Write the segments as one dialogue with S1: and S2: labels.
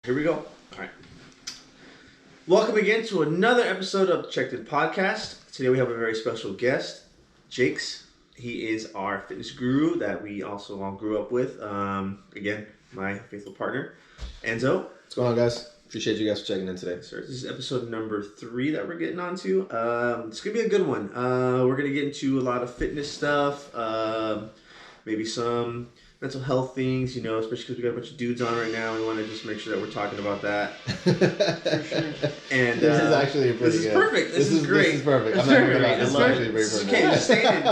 S1: Here we go. All right. Welcome again to another episode of Checked In Podcast. Today we have a very special guest, Jakes. He is our fitness guru that we also all grew up with. Again, my faithful partner, Enzo.
S2: What's going on, guys? Appreciate you guys for checking in today.
S1: Sir, this is episode number 3 that we're getting onto. It's going to be a good one. We're going to get into a lot of fitness stuff, maybe some mental health things, you know, especially because we got a bunch of dudes on right now. We want to just make sure that we're talking about that.
S2: For sure.
S1: And
S2: this is actually pretty
S1: good. This is perfect. This is great.
S2: This is perfect. I'm not going to lie. This is actually very perfect.
S1: Okay, just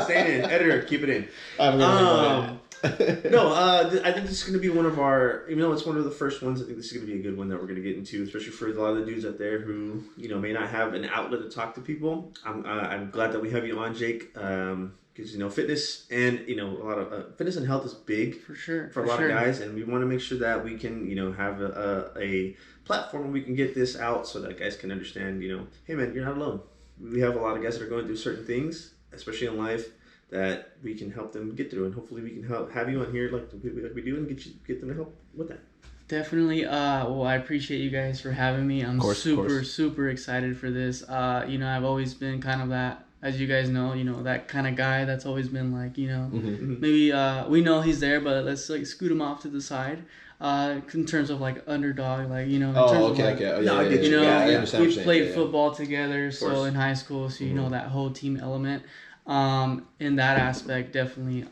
S1: stay in. Editor, keep it in.
S2: I'm going to
S1: No, I think this is going to be one of our, even though it's one of the first ones, I think this is going to be a good one that we're going to get into, especially for a lot of the dudes out there who, you know, may not have an outlet to talk to people. I'm glad that we have you on, Jake. Because, you know, fitness and, you know, a lot of fitness and health is big
S3: for sure
S1: for a lot of guys, and we want to make sure that we can, you know, have a platform where we can get this out so that guys can understand, you know, hey man, you're not alone. We have a lot of guys that are going through certain things, especially in life, that we can help them get through, and hopefully we can have you on here like we do and get them to help with that.
S3: Definitely. Well, I appreciate you guys for having me. I'm super excited for this. You know, I've always been kind of that, as you guys know, you know, that kind of guy that's always been like, you know, maybe we know he's there, but let's like scoot him off to the side. In terms of like underdog, like, you know, in terms of like, you know, we played football together, so in high school, so you know that whole team element. In that aspect, definitely.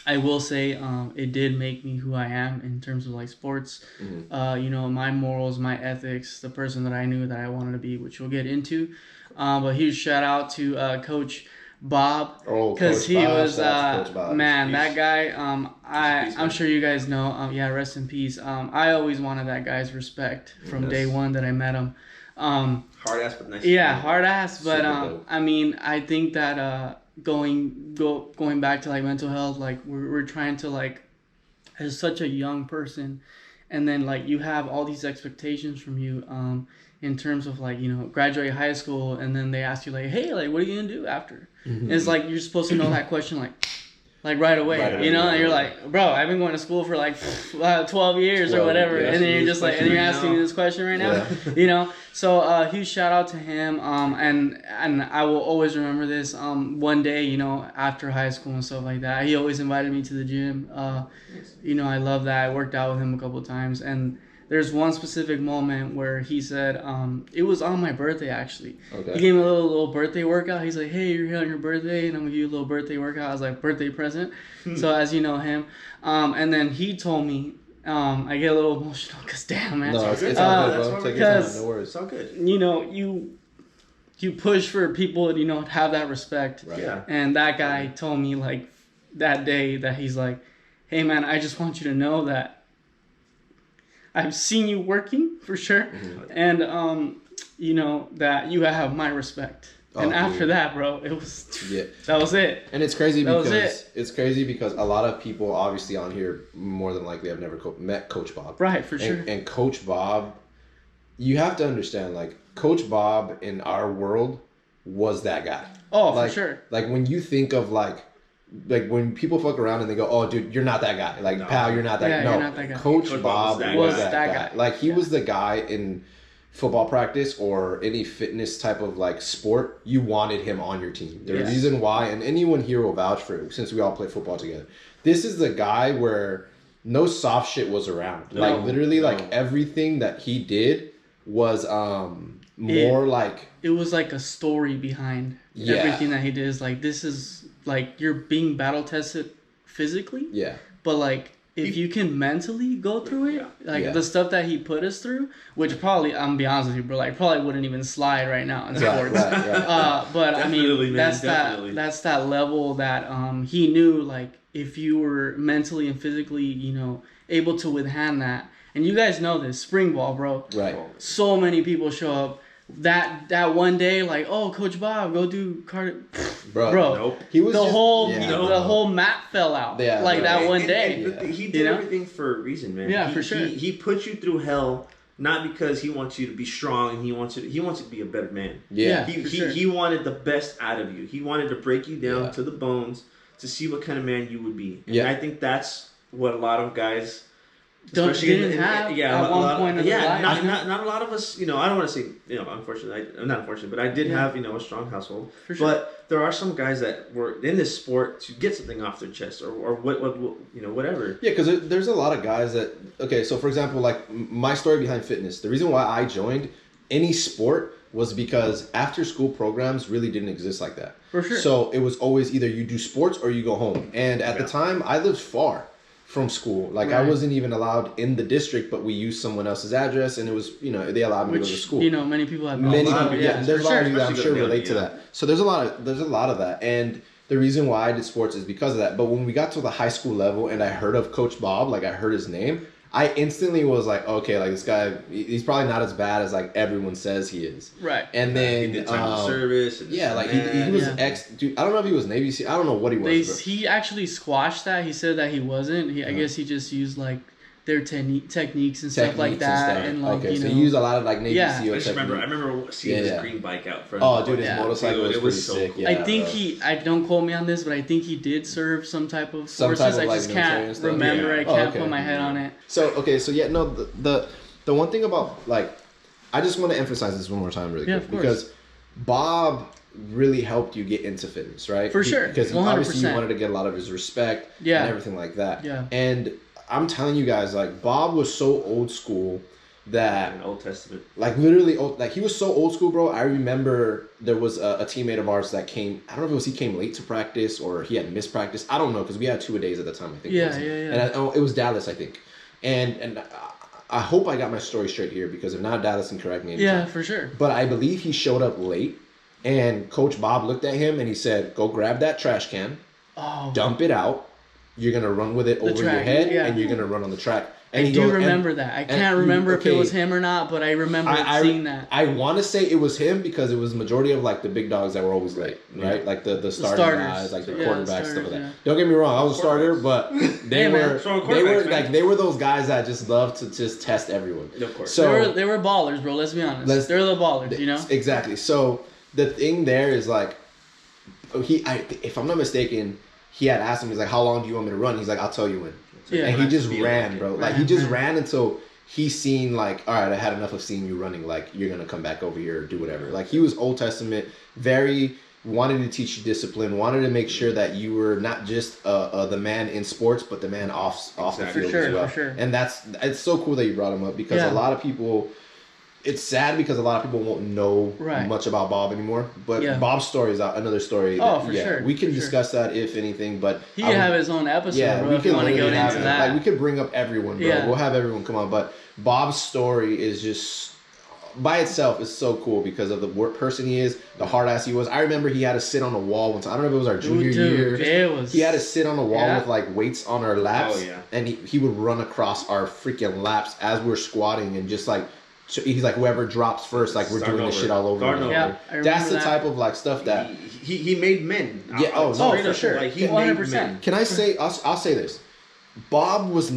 S3: I will say it did make me who I am in terms of like sports. You know, my morals, my ethics, the person that I knew that I wanted to be, which we'll get into. But huge shout out to Coach Bob, because he was man, that guy. I'm sure you guys know. Yeah, rest in peace. I always wanted that guy's respect from day one that I met him.
S1: Hard ass, but nice.
S3: Yeah, hard ass, but I mean, I think that going back to like mental health, like we're trying to, like, as such a young person, and then like you have all these expectations from you in terms of like, you know, graduate high school, and then they ask you like, hey, like, what are you gonna do after? And it's like you're supposed to know that question like right away, you know, and you're like, bro, I've been going to school for like 12 years or whatever, and then you're just like, and you're asking me this question right now, you know. So huge shout out to him, and I will always remember this. One day, you know, after high school and stuff like that, he always invited me to the gym. You know, I love that. I worked out with him a couple of times, and there's one specific moment where he said, it was on my birthday actually. He gave me a little birthday workout. He's like, hey, you're here on your birthday, and I'm gonna give you a little birthday workout. I was like, birthday present. So as you know him, and then he told me, I get a little emotional because damn, man.
S2: No, it's all good, bro. Take your time. No worries.
S1: It's all good.
S3: You know, you push for people to, you know, have that respect.
S2: Right. Yeah.
S3: And that guy told me like that day that he's like, hey man, I just want you to know that I've seen you working for sure, and you know that you have my respect. And after that, bro, it was that was it.
S2: And it's crazy because a lot of people obviously on here more than likely have never met Coach Bob.
S3: Right, for sure.
S2: And Coach Bob, you have to understand, like, Coach Bob in our world was that guy.
S3: Oh,
S2: like,
S3: for sure.
S2: Like when you think of like when people fuck around and they go, oh dude, you're not that guy. Like, no. Pal, you're not that guy. No, you're not that guy. Coach Bob was that guy. Like, he was the guy in football practice or any fitness type of like sport, you wanted him on your team. The reason why, and anyone here will vouch for it since we all play football together, this is the guy where no soft shit was around. Like literally like everything that he did was more like,
S3: it was like a story behind everything that he did. Is like, this is like, you're being battle tested physically, but like if you can mentally go through it, like the stuff that he put us through, which probably, I'm gonna be honest with you, bro, like probably wouldn't even slide right now in sports. But definitely, I mean, that's that level that he knew, like, if you were mentally and physically, you know, able to withstand that. And you guys know this, spring ball, bro.
S2: Right.
S3: So many people show up that one day, like, oh, Coach Bob, go do cardio. Bro,
S1: nope.
S3: He was the whole mat fell out. Yeah, like that one day.
S1: He did everything for a reason, man.
S3: Yeah, for sure.
S1: He put you through hell, not because he wants you to be strong and he wants you to be a better man.
S3: Yeah,
S1: he wanted the best out of you. He wanted to break you down to the bones to see what kind of man you would be. And I think that's what a lot of guys
S3: didn't have at one point in their life.
S1: Not a lot of us, I don't want to say, unfortunately, not unfortunately, but I did have, a strong household. For sure. But there are some guys that were in this sport to get something off their chest or whatever.
S2: Yeah, because there's a lot of guys that, okay, so for example, like my story behind fitness, the reason why I joined any sport was because after school programs really didn't exist like that.
S3: For sure.
S2: So it was always either you do sports or you go home. And at the time, I lived far from school. Like I wasn't even allowed in the district, but we used someone else's address, and it was, they allowed me to go to school.
S3: Many people have
S2: there's a lot of you that I'm sure relate to that. So there's a lot of that. And the reason why I did sports is because of that. But when we got to the high school level and I heard of Coach Bob, like I heard his name, I instantly was like, okay, like this guy, he's probably not as bad as like everyone says he is.
S3: Right.
S2: And then
S1: he did time of service.
S2: Like he was dude. I don't know if he was Navy SEAL. I don't know what he was.
S3: He actually squashed that. He said that he wasn't. I guess he just used like their techniques and stuff like that. And like,
S2: okay, so he used a lot of like Navy SEAL.
S1: I remember seeing his green bike out front.
S2: Oh, dude, his motorcycle was pretty sick.
S3: Cool. I think don't quote me on this, but I think he did serve some type of forces. I just can't remember. I can't put my head on it.
S2: So the one thing about like, I just want to emphasize this one more time really quick because Bob really helped you get into fitness, right?
S3: For sure.
S2: Because obviously you wanted to get a lot of his respect and everything like that.
S3: Yeah.
S2: And I'm telling you guys, like Bob was so old school that
S1: Old Testament,
S2: like literally, like he was so old school, bro. I remember there was a teammate of ours that came. I don't know if it was he came late to practice or he had missed practice. I don't know because we had 2-a-days at the time. I think.
S3: Yeah.
S2: And it was Dallas, I think. And I hope I got my story straight here because if not, Dallas can correct me anytime.
S3: Yeah, for sure.
S2: But I believe he showed up late, and Coach Bob looked at him and he said, "Go grab that trash can, dump it out. You're going to run with it over your head, and you're going to run on the track." And
S3: I do remember that. I can't remember if it was him or not, but I remember seeing that.
S2: I want to say it was him because it was the majority of like the big dogs that were always late, right? Yeah. Like the starting guys, like the quarterbacks, stuff like that. Don't get me wrong, I was a starter, but they were those guys that just love to just test everyone.
S1: Of course.
S2: So
S3: they were ballers, bro. Let's be honest. They're the ballers,
S2: Exactly. So the thing there is like, if I'm not mistaken, he had asked him, he's like, "How long do you want me to run?" He's like, "I'll tell you when." Yeah, and he just ran, bro. Like he just ran until he seen like, all right, I had enough of seeing you running. Like you're gonna come back over here or do whatever. Like he was Old Testament, very wanted to teach you discipline, wanted to make sure that you were not just the man in sports, but the man off the field as well.
S3: For sure.
S2: And it's so cool that you brought him up because a lot of people. It's sad because a lot of people won't know much about Bob anymore. But Bob's story is another story.
S3: For sure.
S2: We can discuss that if anything. But
S3: he can have his own episode, bro, if you want to go into that.
S2: Like, we could bring up everyone, bro. Yeah. We'll have everyone come on. But Bob's story is just, by itself, is so cool because of the person he is, the hard ass he was. I remember he had to sit on a wall once. I don't know if it was our junior year. He had to sit on a wall with like weights on our laps. Oh, yeah. And he would run across our freaking laps as we're squatting and just like, he's like, whoever drops first, like we're doing this shit all over again.
S3: Yeah,
S2: that's the type of like stuff that
S1: he made men.
S2: Yeah. For sure.
S1: Like, he 100%.
S2: Can I say? I'll say this. Bob was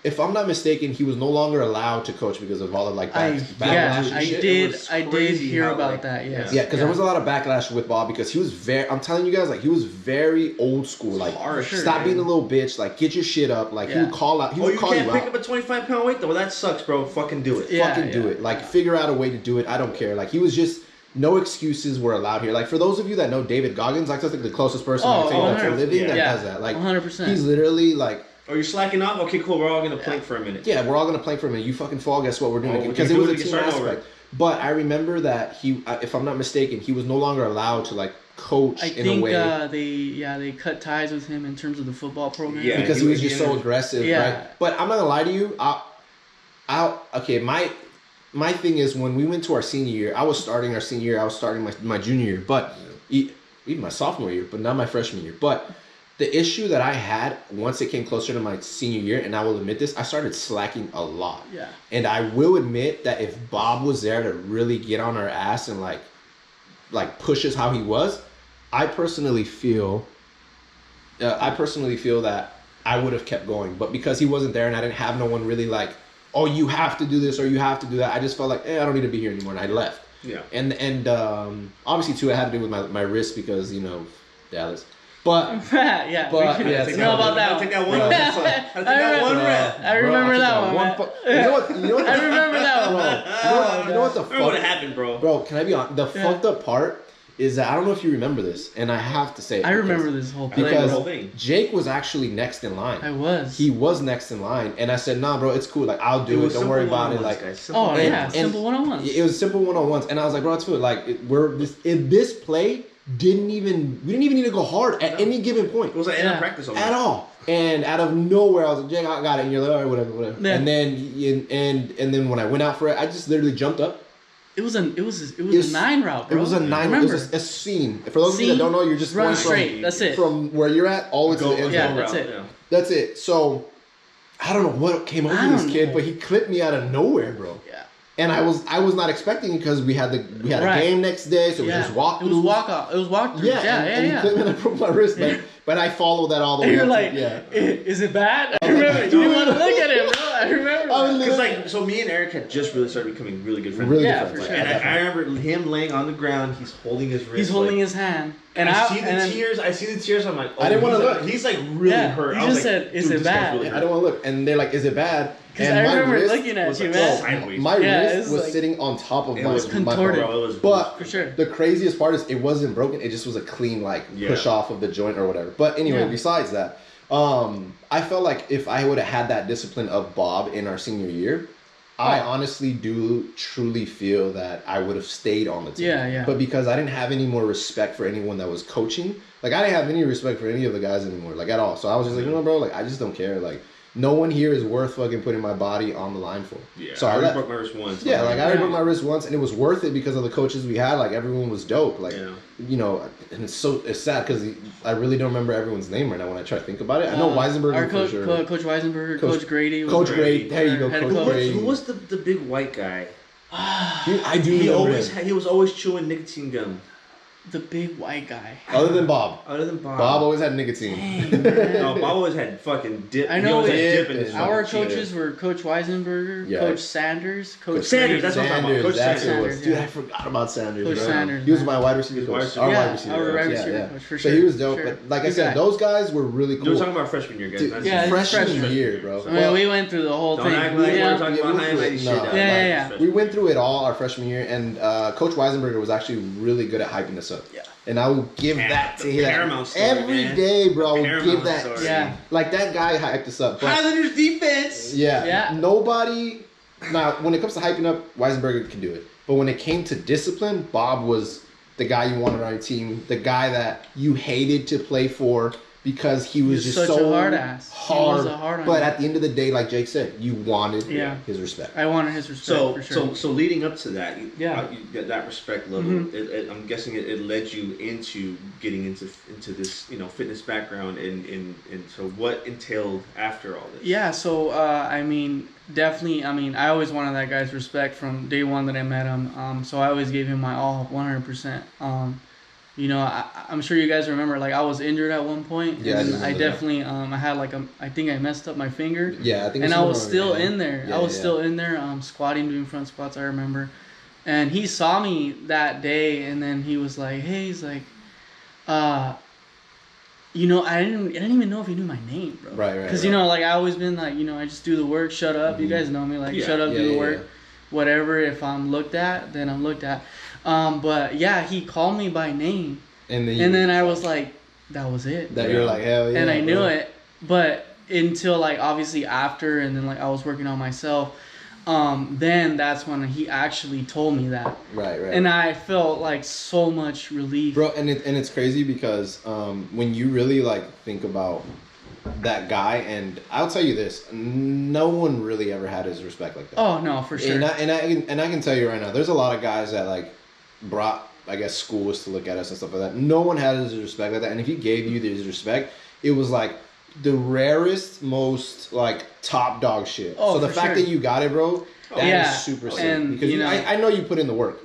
S2: if I'm not mistaken, he was no longer allowed to coach because of all the like backlash.
S3: I did hear about that. Yes.
S2: Yeah, because there was a lot of backlash with Bob because he was very. I'm telling you guys, like he was very old school. Like, stop being a little bitch. Like, get your shit up. Like he would call out. He would call you out.
S1: You can't pick up a 25-pound weight though. Well, that sucks, bro. Fucking do it.
S2: Fucking do it. Like, figure out a way to do it. I don't care. Like, he was just. No excuses were allowed here. Like, for those of you that know David Goggins, like that's like the closest person I think for a living that does that. Like,
S3: 100%.
S2: He's literally like.
S1: Are you slacking off? Okay, cool. We're all gonna plank for a minute.
S2: Yeah, we're all gonna plank for a minute. You fucking fall. Guess what? We're doing it because it was a team aspect. But I remember that he, if I'm not mistaken, he was no longer allowed to like coach in a way.
S3: I think they cut ties with him in terms of the football program.
S2: Yeah, because he was just so aggressive, right? But I'm not gonna lie to you. Okay, my thing is when we went to our senior year, I was starting our senior year. I was starting my junior year, but even my sophomore year, but not my freshman year. But the issue that I had once it came closer to my senior year, and I will admit this, I started slacking a lot.
S3: Yeah.
S2: And I will admit that if Bob was there to really get on our ass and like push us how he was, I personally feel that I would have kept going. But because he wasn't there and I didn't have no one really like, oh, you have to do this or you have to do that, I just felt like, I don't need to be here anymore, and I left.
S1: Yeah.
S2: And obviously too, it had to do with my wrist because Dallas. But
S3: yeah, know about that.
S1: Take that one.
S3: I remember that one.
S2: You know what?
S3: I remember that one.
S2: You know what the fuck?
S1: Remember what happened, bro?
S2: Bro, can I be honest? The fucked up part is that I don't know if you remember this, and I have to say it.
S3: I remember this whole
S2: thing. Because Jake was actually next in line.
S3: I was.
S2: He was next in line, and I said, "Nah, bro, it's cool. Like, I'll do it. Don't worry about it." Like,
S3: simple one-on-ones.
S2: It was simple one-on-ones, and I was like, "Bro, it's cool. Like, this play we didn't even need to go hard at any given point.
S1: It was like end of practice
S2: at all." And out of nowhere, I was like, "Jake, I got it." And you're like, "All right, whatever." Yeah. And then when I went out for it, I just literally jumped up.
S3: It was a 9 route, bro.
S2: It was a 9. It was a seam. For those of you that don't know, you're just
S3: run
S2: going
S3: straight. That's it.
S2: From where you're at all the way to the end zone.
S3: Yeah, that's it.
S2: That's it. So I don't know what came over this kid, but he clipped me out of nowhere, bro.
S3: Yeah.
S2: And I was not expecting it because we had a game next day, so it was just walk.
S3: It was walk off. It was walk through.
S2: And he clipped me and I broke my wrist, but I followed that all the way.
S3: You're like, is it bad? I remember. You didn't want to look at it, bro. I remember.
S1: Because so me and Eric had just really started becoming really good friends.
S2: Really good friends.
S3: For sure.
S1: And I remember him laying on the ground. He's holding his wrist.
S3: He's holding his hand. And
S1: I see the tears. I'm like,
S2: I didn't want to look.
S1: He's like really hurt.
S3: He just said, "Is it bad?"
S2: I don't want to look. And they're like, "Is it bad?"
S3: Because I remember looking at you, man.
S2: My wrist was sitting on top of my
S3: contorted.
S2: But
S3: for sure,
S2: the craziest part is it wasn't broken. It just was a clean push off of the joint or whatever. But anyway, besides that, I felt like if I would have had that discipline of Bob in our senior year, I honestly do truly feel that I would have stayed on the team.
S3: Yeah.
S2: But because I didn't have any more respect for anyone that was coaching, like I didn't have any respect for any of the guys anymore, like at all. So I was just like, bro, like I just don't care. Like no one here is worth fucking putting my body on the line for.
S1: Yeah.
S2: So
S1: I already broke my wrist once.
S2: Yeah, like I already broke my wrist once, and it was worth it because of the coaches we had. Like everyone was dope. Like and it's sad because I really don't remember everyone's name right now when I try to think about it. I know Weisenberger
S3: for
S2: sure.
S3: Coach Weisenberger, Coach Grady.
S2: Coach Grady. There you go. Coach Grady.
S1: Who was the big white guy?
S2: I do.
S1: He was always chewing nicotine gum.
S3: The big white guy.
S2: Other than Bob.
S1: Bob
S2: always had nicotine.
S3: Dang,
S1: no, Bob always had fucking dip.
S3: I know
S1: dip in his
S3: our coaches were Coach Weisenberger, Coach Sanders, Coach
S1: Sanders. That's what I'm talking about. Coach
S2: Sanders. Dude, I forgot about Sanders.
S3: Coach Sanders.
S2: He was my wide receiver coach. Our wide receiver coach, for sure. So he was dope. But like I said, those guys were really cool.
S1: We're talking about freshman year, guys.
S2: Freshman year, bro.
S3: I mean, we went through the whole thing.
S1: Don't act like we're talking about highlight shit.
S2: We went through it all our freshman year, and Coach Weisenberger was actually really good at hyping us up.
S3: Yeah.
S2: And I would give that to him every
S1: man.
S2: day, bro. I would give that.
S1: Story.
S3: Yeah.
S2: Like that guy hyped us up.
S1: Highlanders defense.
S2: Yeah. Nobody. Now, when it comes to hyping up, Weisenberger can do it. But when it came to discipline, Bob was the guy you wanted on your team, the guy that you hated to play for because he was just
S3: such
S2: so
S3: a hard ass.
S2: Hard.
S3: He was a hard
S2: but at the end of the day, like Jake said, you wanted his respect.
S3: I wanted his respect. For sure.
S1: So leading up to that, that respect level. Mm-hmm. I'm guessing it led you into getting into this fitness background and so what entailed after all this.
S3: Yeah. So I mean, definitely. I mean, I always wanted that guy's respect from day one that I met him. So I always gave him my all, 100%. I'm sure you guys remember, like, I was injured at one point.
S2: Yeah,
S3: and I definitely, I had, I think I messed up my finger.
S2: Yeah, I think
S3: and I was still in there. I was still in there, squatting, doing front squats, I remember. And he saw me that day, and then he was like, hey, he's like, I didn't even know if he knew my name, bro.
S2: Right.
S3: Because, I always been like, I just do the work, shut up. Mm-hmm. You guys know me, like, shut up, do the work. Yeah. Whatever, if I'm looked at, then I'm looked at. But yeah, he called me by name, and then I was like, that was it.
S2: That you're like, hell yeah.
S3: And I knew it, but until like obviously after, and then like I was working on myself, then that's when he actually told me that.
S2: Right.
S3: And I felt like so much relief,
S2: bro. And it's crazy because when you really like think about that guy, and I'll tell you this, no one really ever had his respect like that.
S3: Oh no, for sure.
S2: And I can tell you right now, there's a lot of guys that like brought, I guess, schools to look at us and stuff like that. No one had his respect like that, and if he gave you his respect, it was like the rarest, most like top dog shit.
S3: Oh,
S2: so the fact that you got it, bro, that is super sick.
S3: And
S2: because I know you put in the work.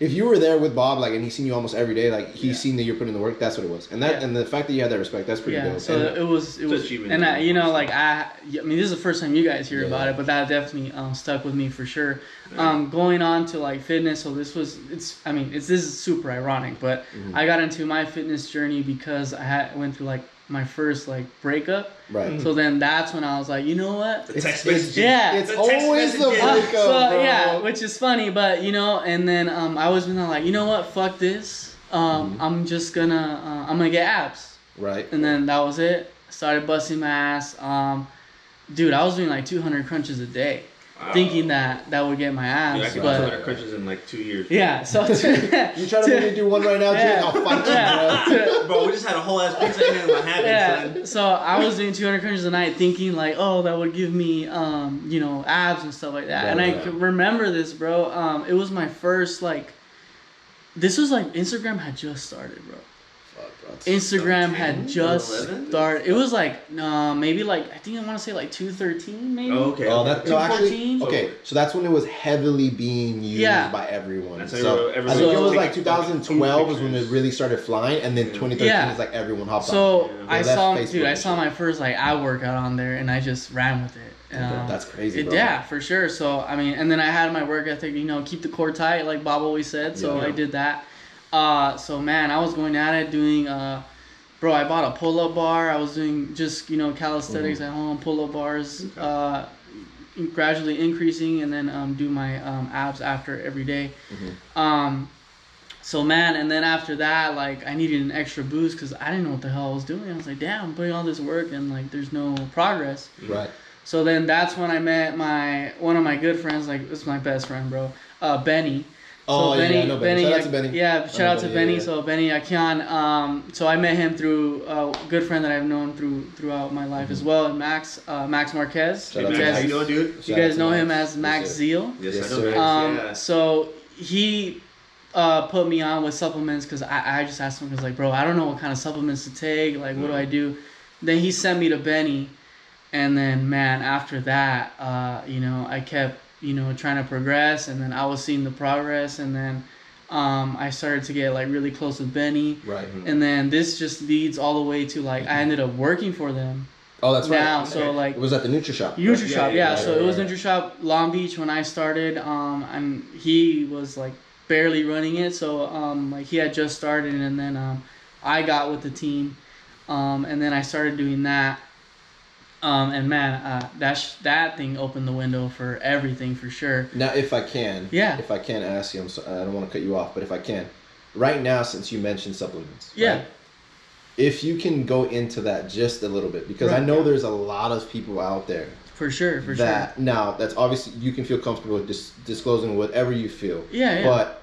S2: if you were there with Bob, like, and he's seen you almost every day, like, he's seen that you're putting in the work, that's what it was. And and the fact that you had that respect, that's pretty dope.
S3: So and it was, and I, you know, like, I mean, this is the first time you guys hear about it, but that definitely stuck with me for sure. Going on to, like, fitness, so this is super ironic, but I got into my fitness journey because I went through, like, my first, like, breakup.
S2: Right.
S3: So then that's when I was like, you know what?
S1: The text message.
S3: Yeah.
S2: It's always the breakup, bro.
S3: Yeah, which is funny, but, you know, and then I was like, you know what? Fuck this. I'm just gonna, I'm gonna get abs.
S2: Right.
S3: And then that was it. Started busting my ass. Dude, I was doing like 200 crunches a day. Thinking that would get my abs.
S1: Dude, I can do 200 crunches in like 2 years.
S3: Yeah, so
S2: you try to make me do one right now, Jake? I'll fight you,
S1: bro. We just had a whole ass pizza and what happened, son?
S3: So I was doing 200 crunches a night, thinking like, oh, that would give me, you know, abs and stuff like that. And I can remember this, bro. It was my first this was like Instagram had just started, bro. Instagram had just started. It was like maybe like I think I want to say like 2013 maybe.
S1: Oh, okay.
S2: Oh, that's 2014. Okay, so that's when it was heavily being used by everyone.
S1: That's
S2: so I think it was like 2012 was when it really started flying, and then 2013 is like everyone hopped on.
S3: So I saw my first like ab workout on there, and I just ran with it.
S2: That's crazy, bro.
S3: Yeah, for sure. So I mean, and then I had my work ethic, you know, keep the core tight, like Bob always said. So I did that. So man, I was going at it doing, bro, I bought a pull-up bar. I was doing just, you know, calisthenics at home, pull-up bars, gradually increasing, and then do my abs after every day. So man, and then after that, like, I needed an extra boost because I didn't know what the hell I was doing. I was like, damn, I'm putting all this work and like there's no progress.
S2: Right.
S3: So then that's when I met one of my good friends, like, this is my best friend, bro, Benny.
S2: Oh, Benny, yeah, I know Benny. Shout out to Benny.
S3: Yeah, shout out to Benny. So Benny Akian. So I met him through a good friend that I've known throughout my life as well, and Max Marquez.
S1: How you doing, dude?
S3: You guys know him as Max Zeal.
S1: Yes, I know Max.
S3: So he put me on with supplements because I just asked him because, like, bro, I don't know what kind of supplements to take. Like, what do I do? Then he sent me to Benny, and then man, after that, you know, I kept, you know, trying to progress, and then I was seeing the progress, and then I started to get like really close with Benny.
S2: Right.
S3: And then this just leads all the way to like I ended up working for them.
S2: Oh, that's
S3: now,
S2: right.
S3: So like
S2: it was at the NutriShop.
S3: NutriShop, yeah. So it was NutriShop Long Beach when I started. And he was like barely running it, so like he had just started, and then I got with the team, and then I started doing that. And man, that thing opened the window for everything for sure.
S2: Now, if I can ask you, I don't want to cut you off, but if I can, right now, since you mentioned supplements, right? If you can go into that just a little bit, because I know there's a lot of people out there.
S3: For sure.
S2: Now, that's obviously, you can feel comfortable with disclosing whatever you feel.
S3: Yeah.
S2: But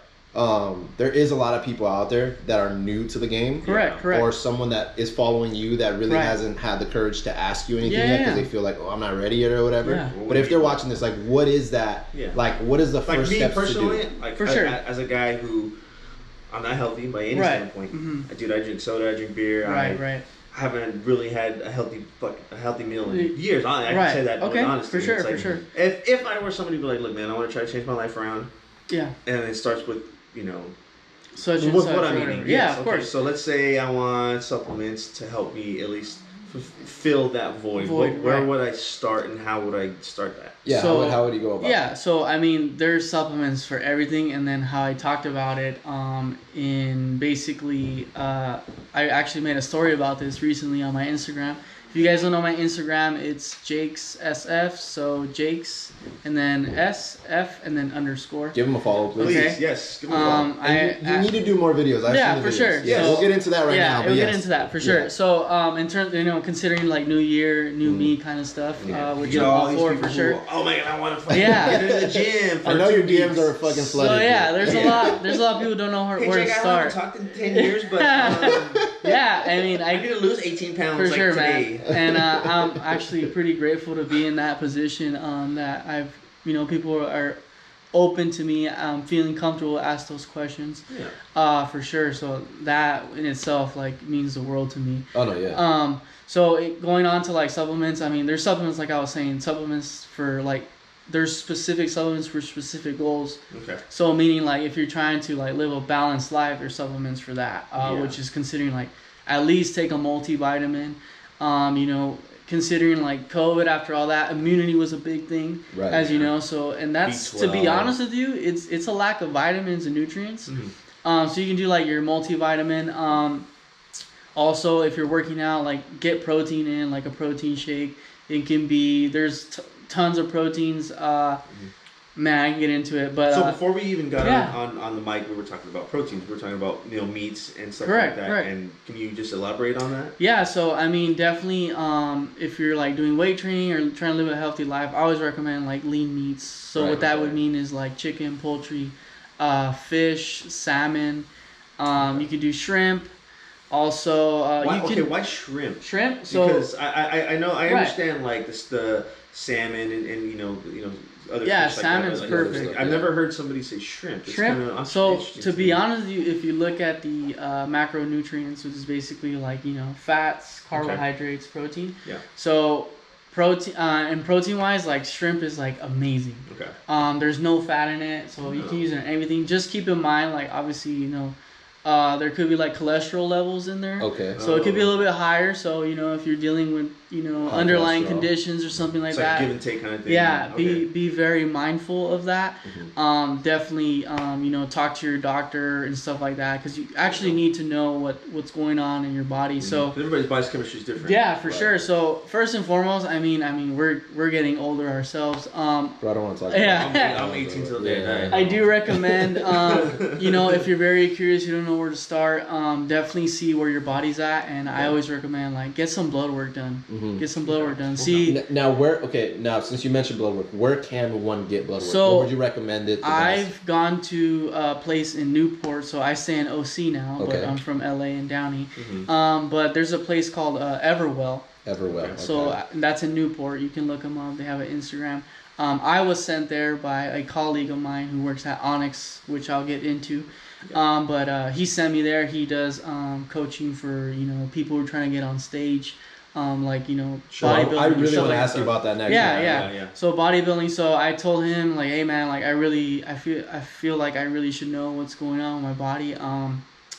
S2: there is a lot of people out there that are new to the game.
S3: Correct.
S2: Or someone that is following you that really hasn't had the courage to ask you anything yet because they feel like, oh, I'm not ready yet or whatever. Yeah. But if they're watching this, like, what is that? Yeah. Like, what is the first step to do?
S1: Like,
S3: for sure.
S1: As a guy who, I'm not healthy by any standpoint. I drink soda, I drink beer. I haven't really had a healthy meal in years. I can say that honestly.
S3: For sure.
S1: If I were somebody to be like, look, man, I want to try to change my life around. Yeah. And it starts with, you know, what I'm eating.
S3: Yeah, of course.
S1: So let's say I want supplements to help me at least fill that void. Where would I start, and how would I start that?
S2: Yeah, so, how would you go about it?
S3: Yeah, so I mean, there's supplements for everything, and then how I talked about it in basically, I actually made a story about this recently on my Instagram. If you guys don't know my Instagram, it's Jake's SF, so Jake's and then SF and then _.
S2: Give him a follow, please.
S3: Okay.
S1: Yes, give him a follow.
S2: You need to do more videos.
S3: For sure.
S2: Yeah, so, we'll get into that right now.
S3: We'll get into that for sure. Yeah. So in terms, you know, considering like new year, new me kind of stuff, which I'm all for sure.
S1: Oh my god, I want to fucking get into the gym.
S2: I know your DMs are fucking flooded.
S3: So yeah, there's a lot. There's a lot of people who don't know where to start.
S1: I haven't talked in 10 years, but
S3: yeah, I mean,
S1: I'm gonna lose 18 pounds
S3: for sure,
S1: today.
S3: Man. And I'm actually pretty grateful to be in that position. That I've, you know, people are open to me. I'm feeling comfortable to ask those questions. Yeah. For sure. So that in itself like means the world to me.
S2: Oh no, yeah.
S3: So going on to like supplements. I mean, there's supplements like I was saying, supplements for like there's specific supplements for specific goals.
S1: Okay.
S3: So meaning like if you're trying to like live a balanced life, there's supplements for that, which is considering like at least take a multivitamin. You know, considering like COVID, after all that, immunity was a big thing, as you know. So, and that's B12. To be honest with you, it's a lack of vitamins and nutrients. Mm-hmm. So you can do like your multivitamin. Also, if you're working out, like get protein in, like a protein shake. It can be there's tons of proteins. Man, I can get into it, but
S1: so before we even got on the mic, we were talking about proteins. We were talking about meats and stuff like that. Correct. And can you just elaborate on that?
S3: Yeah. So I mean, definitely, if you're like doing weight training or trying to live a healthy life, I always recommend like lean meats. So what that would mean is like chicken, poultry, fish, salmon. You could do shrimp. Also,
S1: why shrimp?
S3: Shrimp. So
S1: because I know I understand like the salmon and you know other fish
S3: salmon's
S1: like
S3: perfect.
S1: I've never heard somebody say shrimp. It's
S3: shrimp. So to be honest with you, if you look at the macronutrients, which is basically like fats, carbohydrates, protein.
S1: Yeah.
S3: So protein and protein wise, like shrimp is like amazing.
S1: Okay.
S3: There's no fat in it, so you can use it in everything. Just keep in mind, like obviously there could be like cholesterol levels in there.
S2: Okay.
S3: So it could be a little bit higher. So if you're dealing with underlying conditions or something like that.
S1: It's like a give and take kind of thing.
S3: Yeah. Be very mindful of that. Mm-hmm. Definitely talk to your doctor and stuff like that, because you actually need to know what's going on in your body. Mm-hmm. So
S1: everybody's body's chemistry is different.
S3: Yeah, for sure. So first and foremost, I mean we're getting older ourselves.
S2: Bro, I don't want to talk about
S1: I'm 18 till the day.
S3: I do recommend if you're very curious, you don't know where to start, definitely see where your body's at, and I always recommend like get some blood work done. Mm-hmm. Get some blood work done. See
S2: now since you mentioned blood work, where can one get blood work?
S3: So
S2: what would you recommend it?
S3: I've gone to a place in Newport, so I stay in OC now, but I'm from LA and Downey. Mm-hmm. But there's a place called Everwell.
S2: Okay.
S3: So that's in Newport. You can look them up. They have an Instagram. I was sent there by a colleague of mine who works at Onyx, which I'll get into. But he sent me there. He does coaching for people who are trying to get on stage, bodybuilding.
S2: I really want to ask you about that next.
S3: Yeah. So bodybuilding. So I told him like, hey man, like I feel like I really should know what's going on with my body.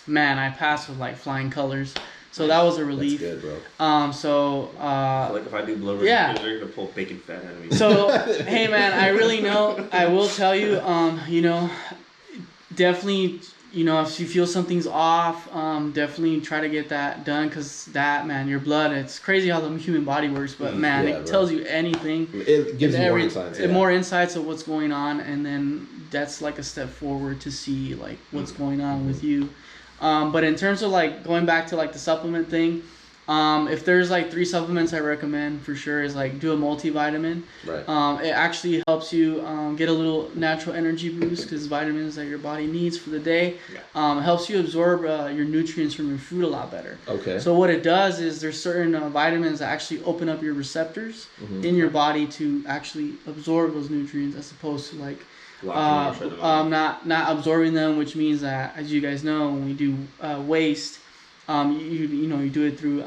S3: Man, I passed with like flying colors. So that was a relief.
S2: That's good, bro.
S3: So
S1: like if I do blood work, they're gonna pull bacon fat out of me.
S3: So hey man, I really know. I will tell you, definitely, if you feel something's off, definitely try to get that done, because that, man, your blood, it's crazy how the human body works, but man, it tells you anything.
S2: It gives you more insights.
S3: More insights of what's going on, and then that's like a step forward to see like what's going on with you. But in terms of like going back to like the supplement thing, if there's like 3 supplements I recommend for sure is like do a multivitamin.
S2: Right.
S3: It actually helps you get a little natural energy boost, because vitamins that your body needs for the day. It helps you absorb your nutrients from your food a lot better.
S2: Okay.
S3: So what it does is there's certain vitamins that actually open up your receptors in your body to actually absorb those nutrients, as opposed to like not absorbing them, which means that, as you guys know, when we do waste, you do it through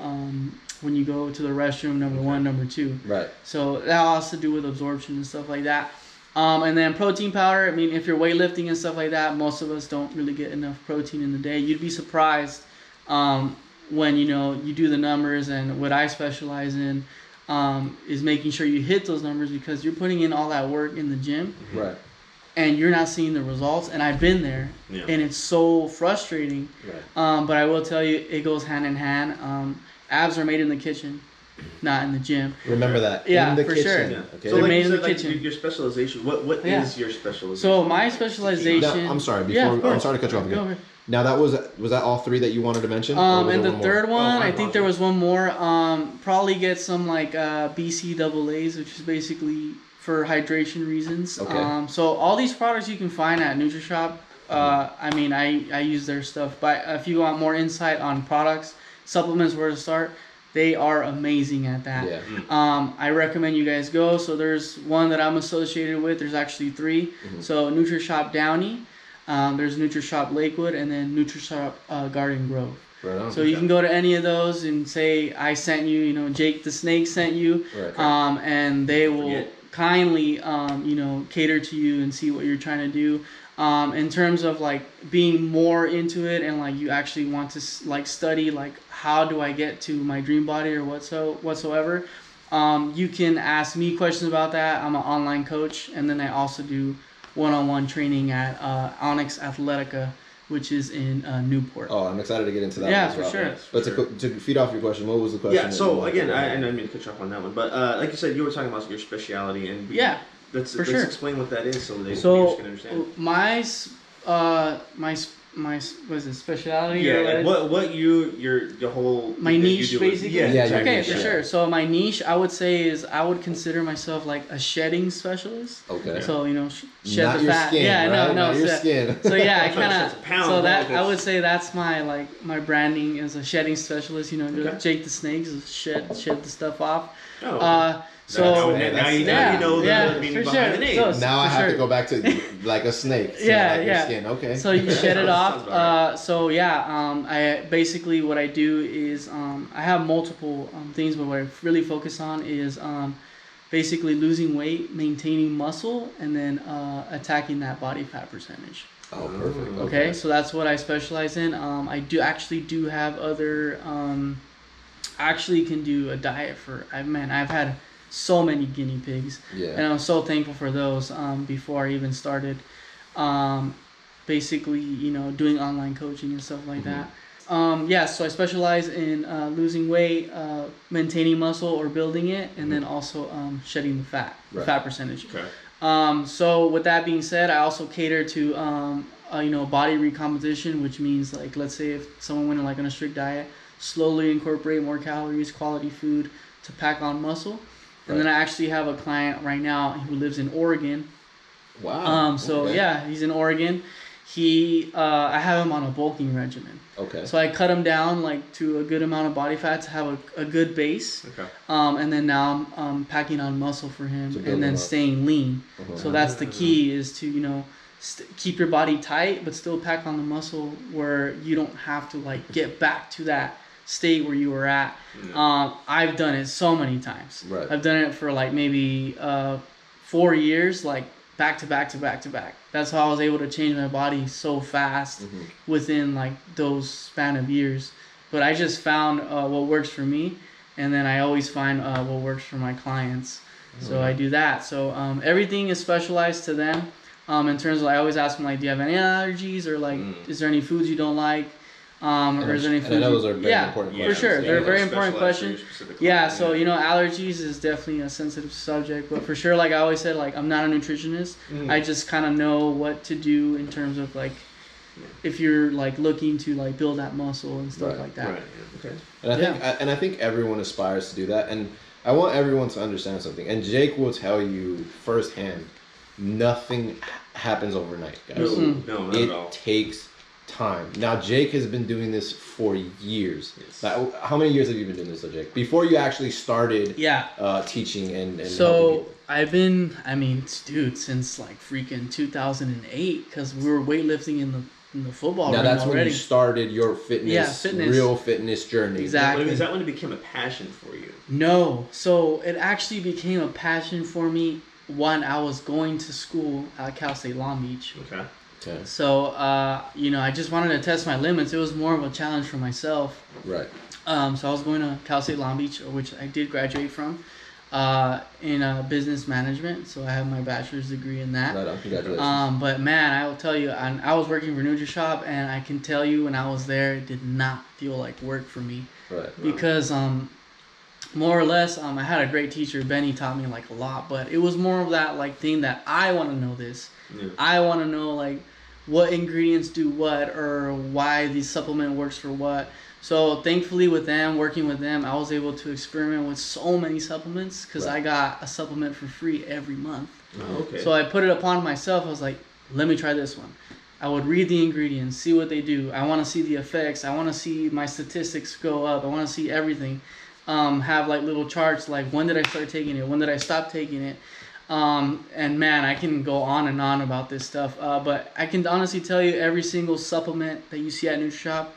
S3: when you go to the restroom, number 1, number 2.
S2: Right.
S3: So that all has to do with absorption and stuff like that. And then protein powder. I mean, if you're weightlifting and stuff like that, most of us don't really get enough protein in the day. You'd be surprised when you do the numbers, and what I specialize in is making sure you hit those numbers, because you're putting in all that work in the gym.
S2: Right.
S3: And you're not seeing the results, and I've been there, and it's so frustrating.
S2: Right.
S3: But I will tell you, it goes hand in hand. Abs are made in the kitchen, not in the gym.
S2: Remember that.
S3: Yeah,
S2: in the
S3: for
S2: kitchen.
S3: sure.
S2: Yeah. Okay.
S1: So
S3: they're
S1: like
S3: made
S1: you
S3: in
S1: said,
S3: the kitchen.
S1: your specialization. What is your specialization?
S3: So my specialization.
S2: Now, I'm sorry. I'm sorry to cut you off again. Now that was that all 3 that you wanted to mention?
S3: And the third one, I think there was one more. Probably get some like BCAAs, which is basically for hydration reasons.
S2: Okay.
S3: So all these products you can find at NutriShop. I mean, I use their stuff, but if you want more insight on products, supplements, where to start, they are amazing at that.
S2: Yeah.
S3: I recommend you guys go. So there's one that I'm associated with. There's actually 3. Mm-hmm. So NutriShop Downey, there's NutriShop Lakewood, and then NutriShop Garden Grove.
S2: Right on.
S3: So you can go to any of those and say I sent you. Jake the Snake sent you.
S2: Right.
S3: And they will kindly, cater to you and see what you're trying to do. In terms of like being more into it and like you actually want to like study like how do I get to my dream body or whatsoever, you can ask me questions about that. I'm an online coach, and then I also do one-on-one training at Onyx Athletica, which is in Newport.
S2: Oh, I'm excited to get into that.
S3: Yeah, for sure.
S2: But to feed off your question, what was the question?
S1: Yeah, so again, I didn't mean to cut you off on that one, but like you said, you were talking about your speciality, and let's explain what that is so they can understand.
S3: My what is it, speciality?
S1: Yeah, like what your whole
S3: my niche basically.
S2: Yeah,
S3: okay,
S2: niche,
S3: for sure. So my niche, I would say, is I would consider myself like a shedding specialist.
S2: Okay.
S3: So shed
S2: not
S3: the
S2: your
S3: fat.
S2: Skin,
S3: yeah,
S2: right?
S3: no,
S2: not your skin.
S3: So yeah, I kind of so that I would say that's my branding as a shedding specialist. Jake the Snake, shed the stuff off.
S1: Oh. Okay.
S3: So
S1: now you know the meaning behind the name.
S3: So,
S2: now I have to go back to like a snake. So your skin. Okay.
S3: So you shed it off. I basically what I do is I have multiple things, but what I really focus on is basically losing weight, maintaining muscle, and then attacking that body fat percentage.
S2: Oh, perfect.
S3: Okay, so that's what I specialize in. I do have other. Actually, can do a diet for. I've had so many guinea pigs, and I'm so thankful for those. Before I even started, basically, doing online coaching and stuff like that. So I specialize in losing weight, maintaining muscle or building it, and then also shedding the fat percentage.
S1: Okay.
S3: So with that being said, I also cater to body recomposition, which means like let's say if someone went on a strict diet, slowly incorporate more calories, quality food to pack on muscle. And then I actually have a client right now who lives in Oregon.
S2: Wow.
S3: He's in Oregon. I have him on a bulking regimen.
S2: Okay.
S3: So I cut him down to a good amount of body fat to have a good base.
S1: Okay.
S3: And then now I'm packing on muscle for him and then staying lean. Uh-huh. So that's the key is to keep your body tight but still pack on the muscle where you don't have to get back to that state where you were at. I've done it so many times.
S2: Right.
S3: I've done it for maybe 4 years, back to back to back to back. That's how I was able to change my body so fast within those span of years. But I just found what works for me, and then I always find what works for my clients. So I do that. So everything is specialized to them. In terms of, I always ask them do you have any allergies or is there any foods you don't like? Or is there any food?
S2: Those are very important questions.
S3: For sure. They're very important questions. Yeah, so allergies is definitely a sensitive subject, but for sure, I always said, I'm not a nutritionist. I just kind of know what to do in terms of if you're looking to build that muscle and stuff like that.
S1: Right. Okay.
S2: And I think everyone aspires to do that, and I want everyone to understand something. And Jake will tell you firsthand, nothing happens overnight, guys.
S1: No, not at all.
S2: It takes time. Now, Jake has been doing this for years.
S1: Yes.
S2: Now, how many years have you been doing this, Jake? Before you actually started teaching and
S3: so I've been, since freaking 2008, because we were weightlifting in the football room
S2: that's
S3: already.
S2: when you started your fitness, real fitness journey.
S3: Exactly.
S1: Is that when it became a passion for you?
S3: No. So it actually became a passion for me when I was going to school at Cal State Long Beach.
S1: Okay.
S3: So, I just wanted to test my limits. It was more of a challenge for myself.
S2: Right.
S3: So I was going to Cal State Long Beach, which I did graduate from, in business management. So I have my bachelor's degree in that.
S2: Right on. Congratulations.
S3: But man, I will tell you, I was working for NutriShop, and I can tell you when I was there, it did not feel like work for me.
S2: Right.
S3: Because, more or less, I had a great teacher. Benny taught me a lot, but it was more of that thing that I want to know this. Yeah. I want to know what ingredients do what, or why the supplement works for what. So thankfully working with them, I was able to experiment with so many supplements because I got a supplement for free every month.
S1: Oh, okay.
S3: So I put it upon myself. I was like, let me try this one. I would read the ingredients, see what they do. I want to see the effects. I want to see my statistics go up. I want to see everything. Have little charts when did I start taking it? When did I stop taking it? And man, I can go on and on about this stuff. But I can honestly tell you every single supplement that you see at NutriShop,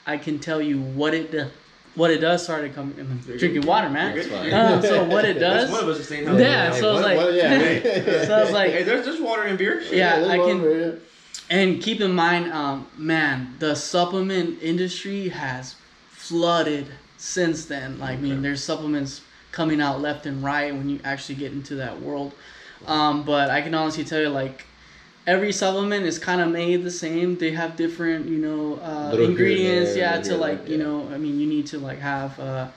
S3: I can tell you what it what it does, drinking water, man. So what it does,
S1: one of us is saying
S3: so I was like, so I was like,
S1: hey, there's water in beer.
S3: Yeah, I can. And keep in mind, man, the supplement industry has flooded since then. Like, I mean, there's supplements coming out left and right when you actually get into that world. But I can honestly tell you, like, every supplement is kind of made the same. They have different, ingredients, you know, I mean, you need to, like, have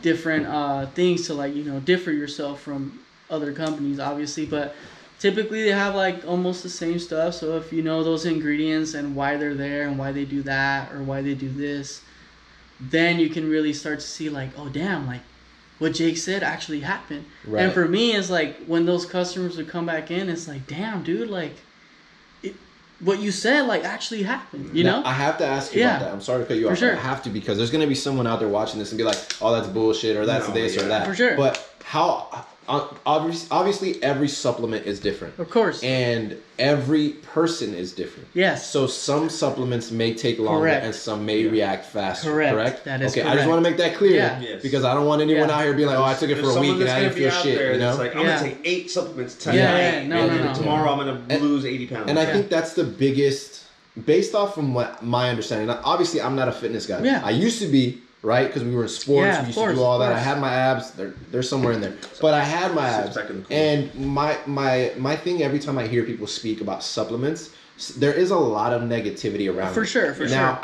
S3: different things to, like, differ yourself from other companies, obviously. But typically they have, like, almost the same stuff. So if you know those ingredients and why they're there and why they do that or why they do this, then you can really start to see, like, oh, damn, like, what Jake said actually happened. Right. And for me, it's like when those customers would come back in, it's like, damn, dude, like, what you said, like, actually happened, you know?
S2: I have to ask you about that. I'm sorry to cut you off. Sure. I have to, because there's going to be someone out there watching this and be like, oh, that's bullshit, or that's or that.
S3: For sure.
S2: But how... Obviously, every supplement is different.
S3: Of course.
S2: And every person is different.
S3: Yes.
S2: So some supplements may take longer and some may react faster. Correct?
S3: That is
S2: correct.
S3: I
S2: just want to make that clear because I don't want anyone out here being like, oh, I took it for a week and I didn't feel shit.
S1: You know? It's like, I'm going to take 8 supplements tonight. No. Tomorrow I'm going to lose 80 pounds.
S2: And I think that's the biggest, based off from what my understanding. Obviously, I'm not a fitness guy. Yeah. I used to be. Right, because we were in sports, we used to do all that. I had my abs; they're somewhere in there. But I had my abs, and my thing. Every time I hear people speak about supplements, there is a lot of negativity around.
S3: For sure.
S2: Now,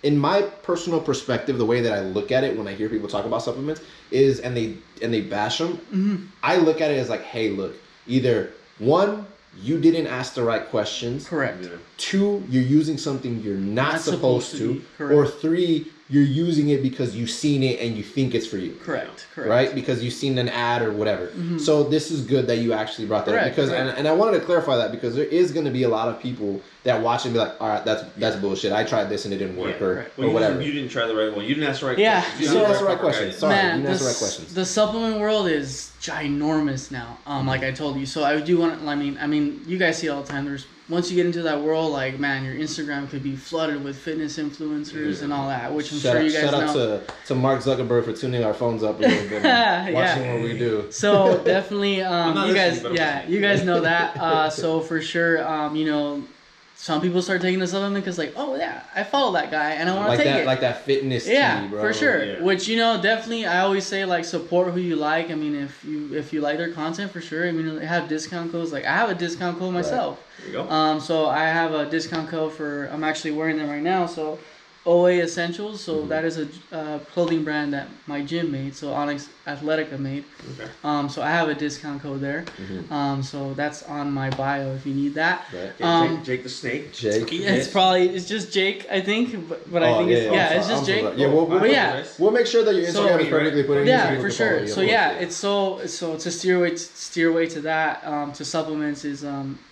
S2: in my personal perspective, the way that I look at it when I hear people talk about supplements is, and they bash them. Mm-hmm. I look at it as like, hey, look, either one, you didn't ask the right questions.
S3: Correct.
S2: 2, you're using something you're not supposed to. Or 3, you're using it because you've seen it and you think it's for you.
S3: Correct.
S2: Right? Because you've seen an ad or whatever. Mm-hmm. So this is good that you actually brought that up. Because and I wanted to clarify that because there is going to be a lot of people that watch and be like, all right, that's bullshit. I tried this and it didn't work or whatever.
S1: You didn't try the right one. You didn't ask the right
S2: questions. You didn't ask the right questions. Sorry, you didn't ask the right questions.
S3: The supplement world is ginormous now. Like I told you. So I do want to, I mean, you guys see it all the time. Once you get into that world, like, man, your Instagram could be flooded with fitness influencers and all that, which I'm sure you guys know.
S2: Shout out to Mark Zuckerberg for tuning our phones up a little bit and watching what we do.
S3: So definitely, you guys know that. So for sure, some people start taking the supplement because, like, oh yeah, I follow that guy and I want to take it.
S2: Like that fitness tea, bro.
S3: For sure. Yeah. Which, definitely, I always say, like, support who you like. I mean, if you like their content, for sure. I mean, they have discount codes. Like, I have a discount code myself.
S1: There you go.
S3: So I have a discount code I'm actually wearing them right now. So OA Essentials. So that is a clothing brand that my gym made. So Onyx Athletica made. Okay. So I have a discount code there. Mm-hmm. So that's on my bio if you need that.
S1: Right. Jake the Snake.
S2: Jake.
S3: Yeah, it's just Jake, I think. But I think it's just Jake.
S2: We'll make sure that your Instagram is perfectly put in.
S3: Yeah, for sure. So it's a steer away to that. To supplements is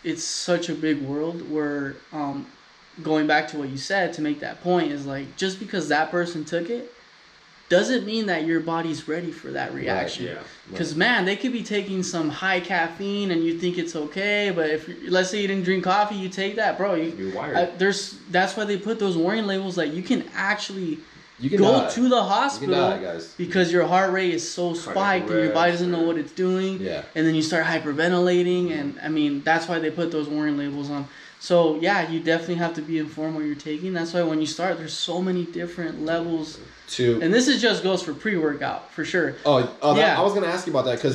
S3: it's such a big world where going back to what you said to make that point is like just because that person took it doesn't mean that your body's ready for that reaction. Right, yeah. Because man, they could be taking some high caffeine and you think it's okay, but if let's say you didn't drink coffee, you take that, bro.
S1: You're wired.
S3: That's why they put those warning labels that you can actually go to the hospital because your heart rate is so spiked and your body doesn't know what it's doing.
S2: Yeah.
S3: And then you start hyperventilating, and I mean that's why they put those warning labels on. So yeah, you definitely have to be informed what you're taking. That's why when you start, there's so many different levels. And this is just goes for pre-workout for sure.
S2: I was gonna ask you about that because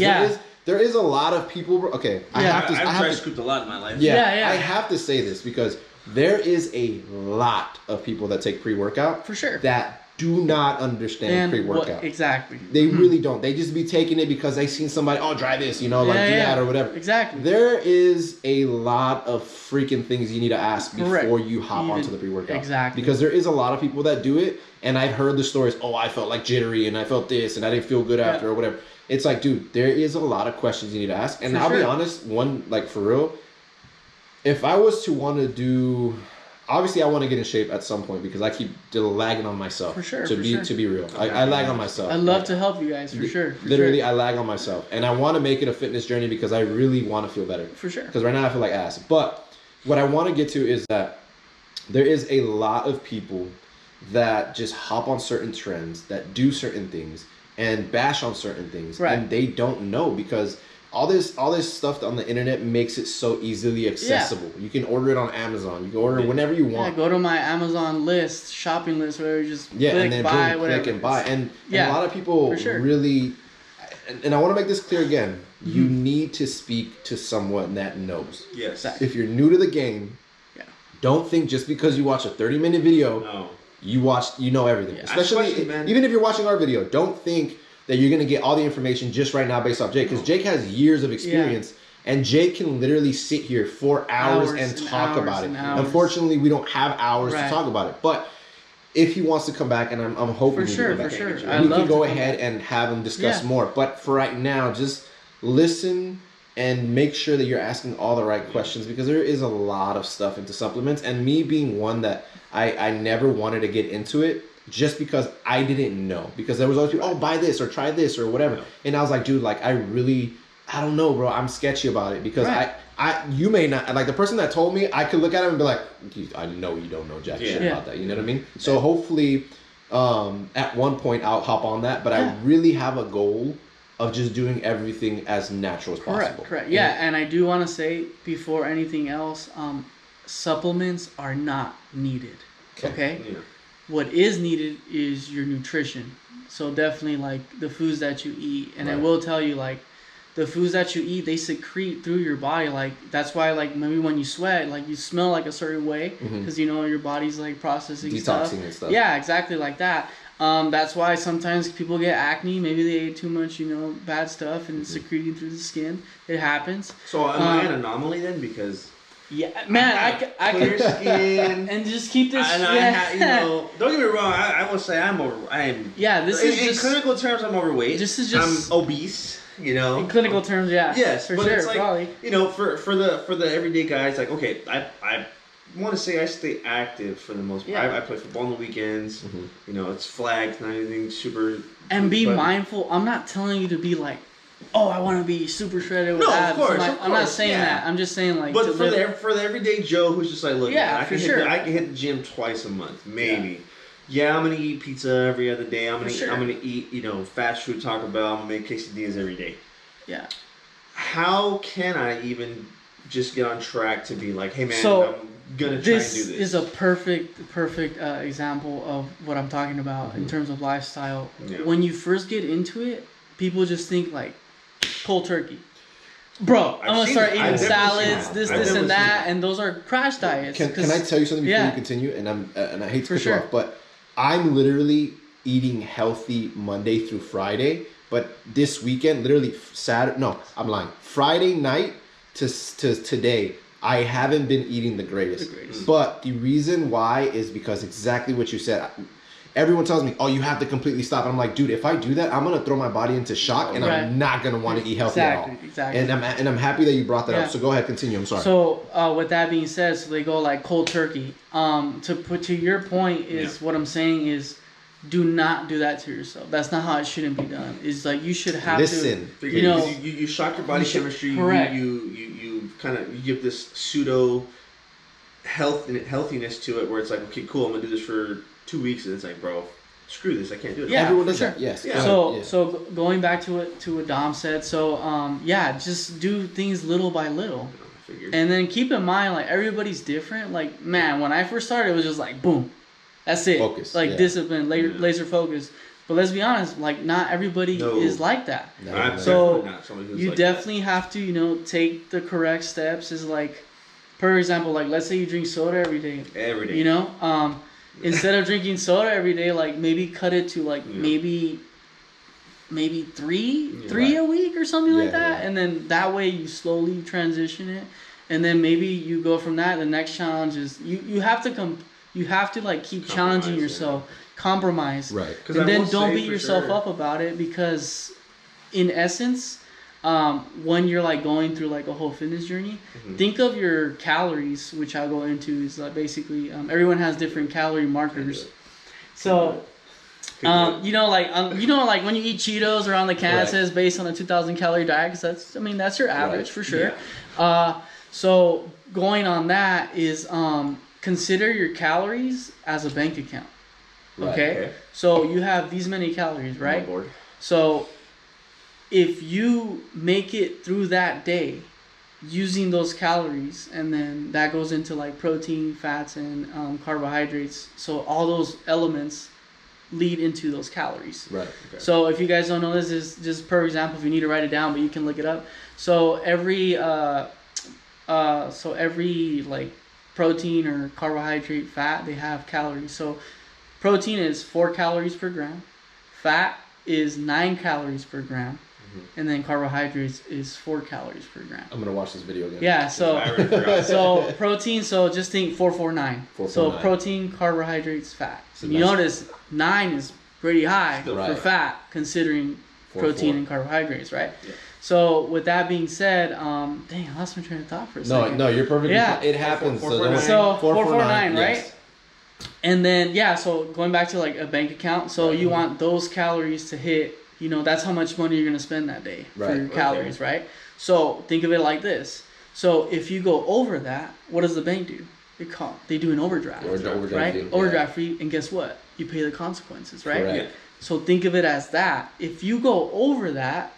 S2: there is a lot of people. Okay,
S1: I've tried scooped a lot in my life.
S2: Yeah. I have to say this because there is a lot of people that take pre-workout
S3: for sure
S2: that do not understand pre-workout.
S3: Exactly.
S2: They really don't. They just be taking it because they seen somebody, try this, do that or whatever.
S3: Exactly.
S2: There is a lot of freaking things you need to ask before you hop onto the pre-workout.
S3: Exactly.
S2: Because there is a lot of people that do it, and I've heard the stories, I felt like jittery, and I felt this, and I didn't feel good after, or whatever. It's like, dude, there is a lot of questions you need to ask. And I'll be honest, for real, if I was to want to do... Obviously, I want to get in shape at some point because I keep lagging on myself.
S3: For sure.
S2: To be real, I lag on myself.
S3: I love to help you guys for sure.
S2: Literally, I lag on myself, and I want to make it a fitness journey because I really want to feel better.
S3: For sure.
S2: Because right now I feel like ass. But what I want to get to is that there is a lot of people that just hop on certain trends, that do certain things, and bash on certain things, and they don't know because all this stuff on the internet makes it so easily accessible. You can order it on Amazon. You can order whenever you want.
S3: Go to my Amazon list, shopping list, where you just click,
S2: and then
S3: buy,
S2: boom,
S3: whatever.
S2: Click and buy. And a lot of people really, and I want to make this clear again. You need to speak to someone that knows.
S1: Yes.
S2: If you're new to the game, don't think just because you watch a 30-minute video, you know everything. Especially even if you're watching our video, don't think that you're going to get all the information just right now based off Jake. Because Jake has years of experience. And Jake can literally sit here for hours and talk about it. Unfortunately, we don't have hours to talk about it. But if he wants to come back, and I'm hoping he can come back, we can go ahead and have him discuss more. But for right now, just listen and make sure that you're asking all the right questions, because there is a lot of stuff into supplements. And me being one that I never wanted to get into it, just because I didn't know. Because there was always people, buy this or try this or whatever. And I was like, dude, like I don't know, bro. I'm sketchy about it because you may not, like the person that told me, I could look at him and be like, I know you don't know jack shit about that. You know what I mean? So hopefully at one point I'll hop on that, but I really have a goal of just doing everything as natural as possible.
S3: Correct. Yeah, and I do want to say before anything else, supplements are not needed. Okay? Yeah. What is needed is your nutrition. So definitely like the foods that you eat. And I will tell you, like, the foods that you eat, they secrete through your body. Like, that's why, like, maybe when you sweat, like, you smell like a certain way because, you know, your body's, like, processing stuff.
S2: And stuff.
S3: Yeah, exactly like that. That's why sometimes people get acne. Maybe they ate too much, you know, bad stuff and it's secreting through the skin. It happens.
S1: So am I an anomaly then? Because...
S3: Yeah, man, I
S1: clear skin,
S3: and just keep this.
S1: And I, you know, don't get me wrong. I will say
S3: this is
S1: in clinical terms, I'm overweight. I'm obese. You know,
S3: in clinical terms,
S1: yes,
S3: for
S1: but
S3: sure,
S1: it's like,
S3: probably.
S1: You know, for the everyday guys, like, okay, I want to say I stay active for the most part. I play football on the weekends. You know, it's flagged, not anything super.
S3: And be mindful. I'm not telling you to be like, oh, I want to be super shredded with abs.
S1: Of course,
S3: I'm not saying that. I'm just saying, like,
S1: but for the everyday Joe who's just like, look, I can hit the gym twice a month, maybe. Yeah, I'm gonna eat pizza every other day. I'm gonna eat, you know, fast food, Taco Bell. I'm gonna make quesadillas every day.
S3: Yeah.
S1: How can I even just get on track to be like, hey man, I'm gonna try and do this? This
S3: is a perfect example of what I'm talking about in terms of lifestyle. Yeah. When you first get into it, people just think like cold turkey. Bro, I'm gonna start eating salads, this and that, and those are crash diets.
S2: Can I tell you something before you continue? And I hate to cut you off, but I'm literally eating healthy Monday through Friday. But this weekend, literally Friday night to today, I haven't been eating the greatest. But the reason why is because exactly what you said. Everyone tells me, oh, you have to completely stop. And I'm like, dude, if I do that, I'm going to throw my body into shock and I'm not going to want to eat healthy at all.
S3: Exactly.
S2: And I'm happy that you brought that up. So go ahead, continue. I'm sorry.
S3: So with that being said, so they go like cold turkey. To your point is what I'm saying is do not do that to yourself. That's not how it shouldn't be done. It's like you should have
S1: to, you know, you shock your body chemistry.
S3: Correct.
S1: You kind of give this pseudo healthiness to it where it's like, okay, cool, I'm going to do this for 2 weeks, and it's like, bro, screw this, I can't do it.
S3: Yeah,
S2: everyone does that. Yes.
S3: Yeah. So going back to what Dom said, just do things little by little, and then keep in mind like everybody's different. Like, man, when I first started, it was just like boom, that's it.
S2: Focus.
S3: Like discipline, laser focus. But let's be honest, like not everybody is like that.
S1: No,
S3: so you definitely have to, you know, take the correct steps. Is like, for example, like let's say you drink soda every day.
S1: Every day.
S3: You know, instead of drinking soda every day, like maybe cut it to like maybe three a week or something like that, and then that way you slowly transition it, and then maybe you go from that. The next challenge is you have to like keep challenging yourself, compromise,
S2: right?
S3: And then don't beat yourself up about it, because in essence, when you're like going through like a whole fitness journey, think of your calories, which I'll go into. Is like basically everyone has different calorie markers. So, like when you eat Cheetos or on the can it says based on a 2,000 calorie diet, because that's your average for sure. Yeah. So going on that is consider your calories as a bank account. Okay? So you have these many calories, right? So if you make it through that day using those calories, and then that goes into like protein, fats, and carbohydrates. So all those elements lead into those calories.
S2: Right. Okay.
S3: So if you guys don't know this, is just per example, if you need to write it down, but you can look it up. So every like protein or carbohydrate, fat, they have calories. So protein is 4 calories per gram, fat is 9 calories per gram, and then carbohydrates is 4 calories per gram.
S2: I'm gonna watch this video again.
S3: Yeah, so protein, so just think 449. So protein, carbohydrates, fat. So you notice 9 is pretty high for fat, considering protein and carbohydrates, right? Yeah. So with that being said, dang, I lost my train of thought for a second.
S2: No, you're perfect. Yeah, it happens.
S3: So 449, right? Yes. And then so going back to like a bank account, so you want those calories to hit. You know, that's how much money you're gonna spend that day for your calories, right? So think of it like this. So if you go over that, what does the bank do? They do an overdraft, right? Overdraft fee, and guess what? You pay the consequences, right? Yeah. So think of it as that. If you go over that,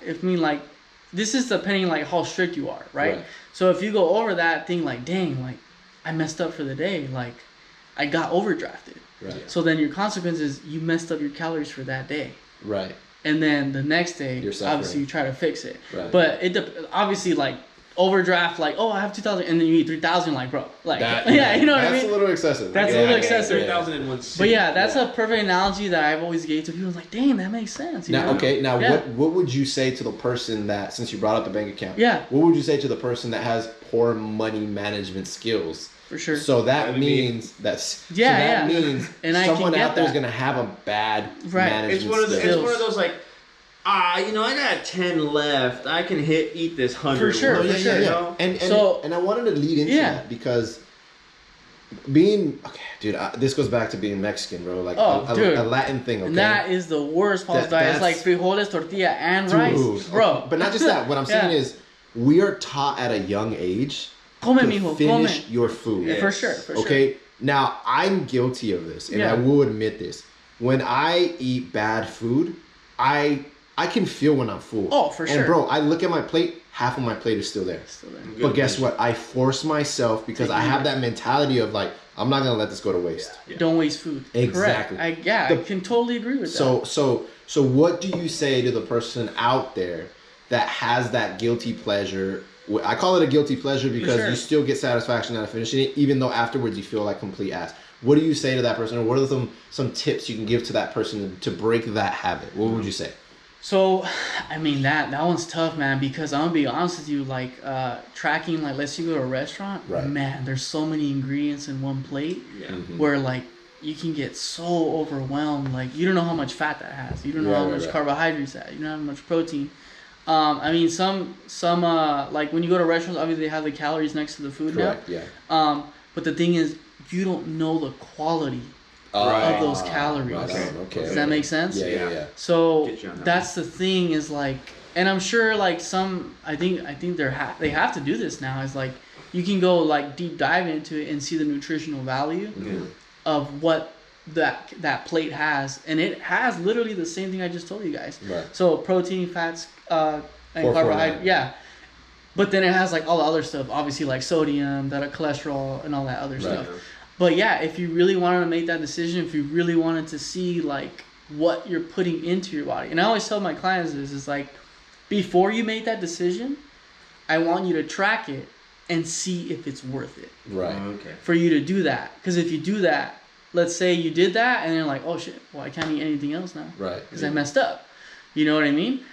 S3: this is depending like how strict you are, right? So if you go over that, think like, dang, like I messed up for the day, like I got overdrafted. Right. So then your consequence is you messed up your calories for that day. Right. And then the next day, obviously you try to fix it. Right. But obviously like overdraft, like, oh, I have 2,000, and then you eat 3,000, like, bro, like, you know what I mean?
S2: That's a little excessive.
S3: That's a little excessive.
S1: 3,000 in one sit.
S3: But that's a perfect analogy that I've always gave to people. Like, damn, that makes sense.
S2: Now, what would you say to the person that, since you brought up the bank account, what would you say to the person that has poor money management skills?
S3: For sure.
S2: So that means means someone out there is gonna have a bad management skills.
S1: It's one of those like, I got 10 left. I can eat this 100.
S3: For sure, for sure.
S1: You know?
S2: And I wanted to lead into that because this goes back to being Mexican, bro. Like a Latin thing. Okay,
S3: and that is the worst part. It's like frijoles, tortilla, and rice, bro.
S2: But not just that. What I'm saying is, we are taught at a young age to finish your food.
S3: Yeah, for sure.
S2: Okay. Now I'm guilty of this, and I will admit this. When I eat bad food, I can feel when I'm full.
S3: Oh, for sure.
S2: And bro, I look at my plate, half of my plate is still there. But guess what? I force myself because I have that mentality of like, I'm not gonna let this go to waste.
S3: Yeah. Don't waste food.
S2: Exactly.
S3: I can totally agree with that.
S2: So what do you say to the person out there that has that guilty pleasure? I call it a guilty pleasure because you still get satisfaction out of finishing it, even though afterwards you feel like complete ass. What do you say to that person, or what are some tips you can give to that person to break that habit? What would you say?
S3: So, I mean, that one's tough, man, because I'm going to be honest with you, like, tracking, like, let's say you go to a restaurant, man, there's so many ingredients in one plate where, like, you can get so overwhelmed. Like, you don't know how much fat that has. You don't know how much carbohydrates that has. You don't know how much protein. I mean, some like, when you go to restaurants, obviously they have the calories next to the food now. But the thing is, you don't know the quality of those calories. Does that make sense?
S2: Yeah.
S3: So that's the thing is like, and I'm sure like I think they have to do this now. Is like you can go like deep dive into it and see the nutritional value of what that plate has, and it has literally the same thing I just told you guys. Right. So protein, fats, and carbohydrate. But then it has like all the other stuff, obviously like sodium, that cholesterol, and all that other stuff. But if you really wanted to make that decision, if you really wanted to see like what you're putting into your body, and I always tell my clients this is like, before you make that decision, I want you to track it and see if it's worth it.
S2: Right.
S3: For you to do that, because if you do that, let's say you did that and you're like, oh shit, well I can't eat anything else now.
S2: Right.
S3: Because I messed up. You know what I mean?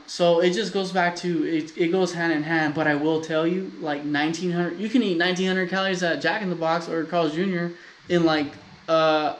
S3: So it just goes back to it goes hand in hand, but I will tell you, like 1,900, you can eat 1,900 calories at Jack in the Box or Carl's Jr. in like a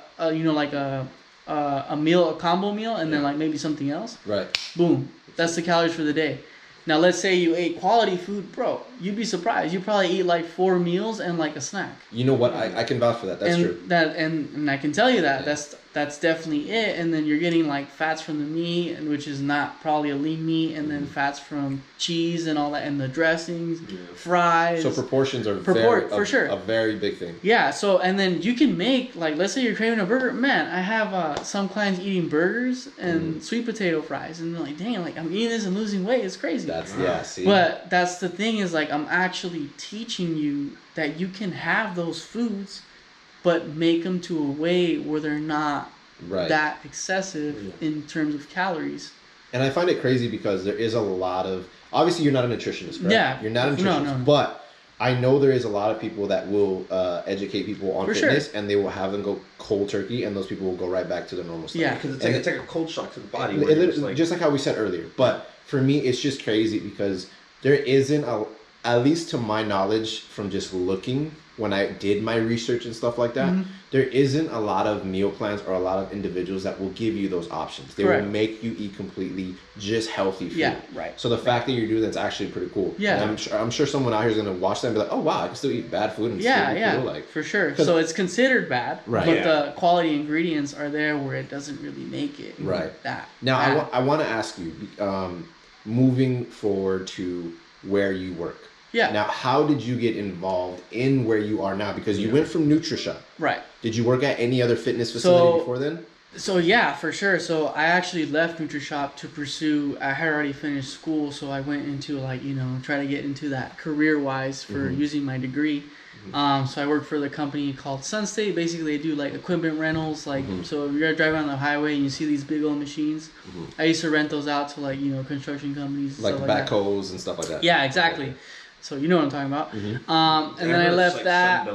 S3: meal, a combo meal, and then like maybe something else.
S2: Right.
S3: Boom. That's the calories for the day. Now let's say you ate quality food, bro. you'd be surprised. You probably eat like 4 meals and like a snack.
S2: You know what? I can vouch for that. That's true.
S3: And I can tell you that that's definitely it. And then you're getting like fats from the meat, which is not probably a lean meat, and then fats from cheese and all that, and the dressings, fries.
S2: So proportions are
S3: for sure
S2: a very big thing.
S3: Yeah. So and then you can make like, let's say you're craving a burger. Man, I have some clients eating burgers and sweet potato fries, and they're like, dang, like I'm eating this and losing weight. It's crazy.
S2: See.
S3: But that's the thing is like I'm actually teaching you that you can have those foods, but make them to a way where they're not that excessive in terms of calories.
S2: And I find it crazy because there is a lot of, obviously you're not a nutritionist, correct?
S3: Yeah.
S2: You're not a nutritionist, no. But I know there is a lot of people that will educate people on fitness, and they will have them go cold turkey, and those people will go right back to their normal stuff.
S1: Yeah, because it's like a cold shock to the body.
S2: Just like how we said earlier. But for me, it's just crazy because there isn't, at least to my knowledge from just looking, when I did my research and stuff like that, there isn't a lot of meal plans or a lot of individuals that will give you those options. They will make you eat completely just healthy food.
S3: Yeah, right.
S2: So the fact that you're doing that's actually pretty cool.
S3: Yeah.
S2: And I'm sure someone out here is going to watch that and be like, oh, wow, I can still eat bad food and still be cool. Like,
S3: for sure. So it's considered bad,
S2: right.
S3: But the quality ingredients are there where it doesn't really make it that
S2: Now,
S3: bad.
S2: I want to ask you, moving forward to where you work.
S3: Yeah.
S2: Now, how did you get involved in where you are now? Because you went from NutriShop.
S3: Right.
S2: Did you work at any other fitness facility before then?
S3: So yeah, for sure. So I actually left NutriShop to pursue. I had already finished school, so I went into try to get into that career-wise for using my degree. So I worked for the company called Sunstate. Basically, they do like equipment rentals. So if you're driving on the highway and you see these big old machines, I used to rent those out to construction companies,
S2: like backhoes and stuff like that.
S3: Yeah, exactly. Okay. So you know what I'm talking about. And then I left that.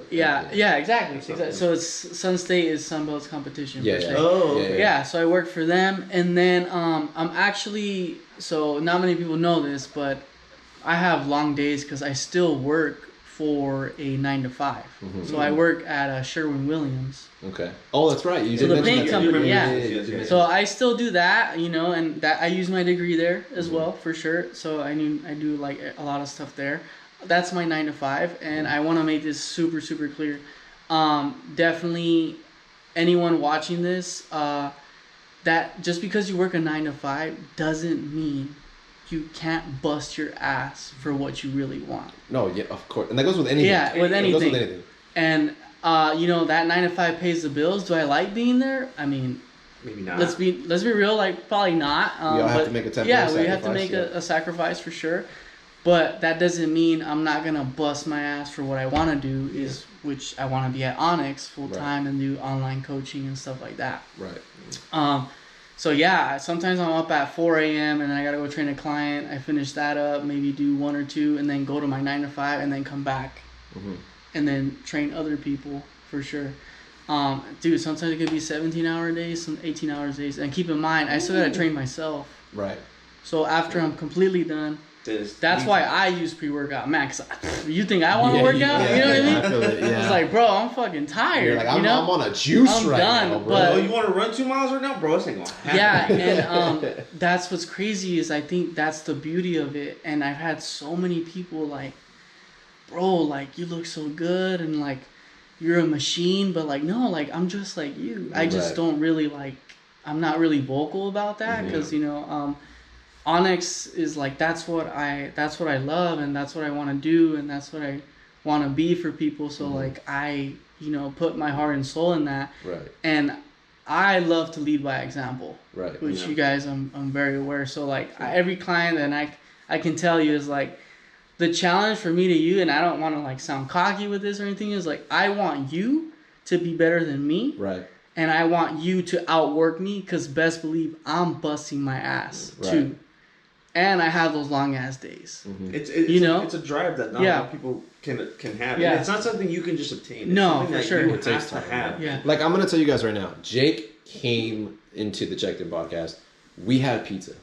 S3: Yeah, exactly. So it's Sunstate is Sunbelt's competition.
S2: Yeah.
S3: Yeah. So I worked for them, and then I'm actually, so not many people know this, but I have long days because I still work for a 9-to-5. So I work at Sherwin-Williams.
S2: Okay. Oh, that's right. You
S3: did
S2: mention
S3: the paint company.
S2: Yeah.
S3: So I still do that, and that I use my degree there as well for sure. So I do like a lot of stuff there. That's my 9-to-5, and I want to make this super super clear. Definitely, anyone watching this, that just because you work a 9-to-5 doesn't mean you can't bust your ass for what you really want.
S2: No, yeah, of course. And that goes with anything.
S3: Yeah, with anything. And, that 9-to-5 pays the bills. Do I like being there? I mean,
S1: maybe not.
S3: Let's be real, like, probably not.
S2: We all have to make a temporary sacrifice.
S3: Yeah, we have to make a sacrifice for sure. But that doesn't mean I'm not going to bust my ass for what I want to do, which I want to be at Onyx full-time and do online coaching and stuff like that.
S2: Right.
S3: So yeah, sometimes I'm up at 4 a.m. and I gotta go train a client. I finish that up, maybe do 1 or 2, and then go to my 9-to-5, and then come back, and then train other people for sure. Dude, sometimes it could be 17-hour days, some 18-hour days, and keep in mind I still gotta train myself.
S2: Right.
S3: So after I'm completely done. That's why I use pre-workout, man. Cause you think I want to work out? You know what I mean?
S2: I feel it,
S3: It's like, bro, I'm fucking tired.
S2: You're like, I'm on a juice right now, bro.
S3: But
S1: you want to run 2 miles right now, bro? This ain't gonna happen.
S3: Yeah, and that's what's crazy is I think that's the beauty of it. And I've had so many people like, bro, like you look so good, and like you're a machine, but like no, like I'm just like you. I just don't really like. I'm not really vocal about that because Onyx is like that's what I love, and that's what I want to do, and that's what I want to be for people. So like I put my heart and soul in that.
S2: Right.
S3: And I love to lead by example.
S2: Right.
S3: Which you guys I'm very aware. So like every client that I can tell you is like the challenge for me to you, and I don't want to like sound cocky with this or anything, is like I want you to be better than me.
S2: Right.
S3: And I want you to outwork me because best believe I'm busting my ass too. And I have those long ass days.
S1: It's a drive that not a lot of people can have.
S3: Yeah.
S1: And it's not something you can just obtain. It's
S3: no, for sure.
S1: You have to have.
S3: Yeah.
S2: Like I'm gonna tell you guys right now, Jake came into the Checked In podcast. We had pizza.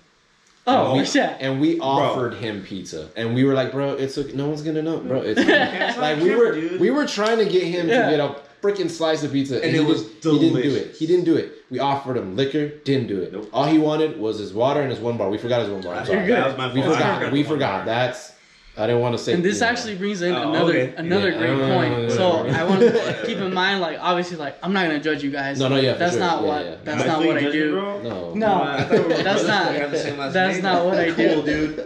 S3: Oh, yeah.
S2: And we offered him pizza, and we were like, "Bro, it's okay. No one's gonna know, bro." It's like we were trying to get him to get a freaking slice of pizza, and
S1: it was delicious.
S2: He didn't do it. We offered him liquor, didn't do it.
S1: Nope.
S2: All he wanted was his water and his 1 bar. We forgot his 1 bar. I'm sorry.
S1: That was my fault.
S2: We forgot. That's I didn't want to say.
S3: And this actually brings in another great point. So I want to keep in mind, like, obviously, like, I'm not gonna judge you guys.
S2: No, yeah,
S3: that's
S2: sure.
S3: not what that's not what I do.
S2: No,
S3: that's not what I do, dude.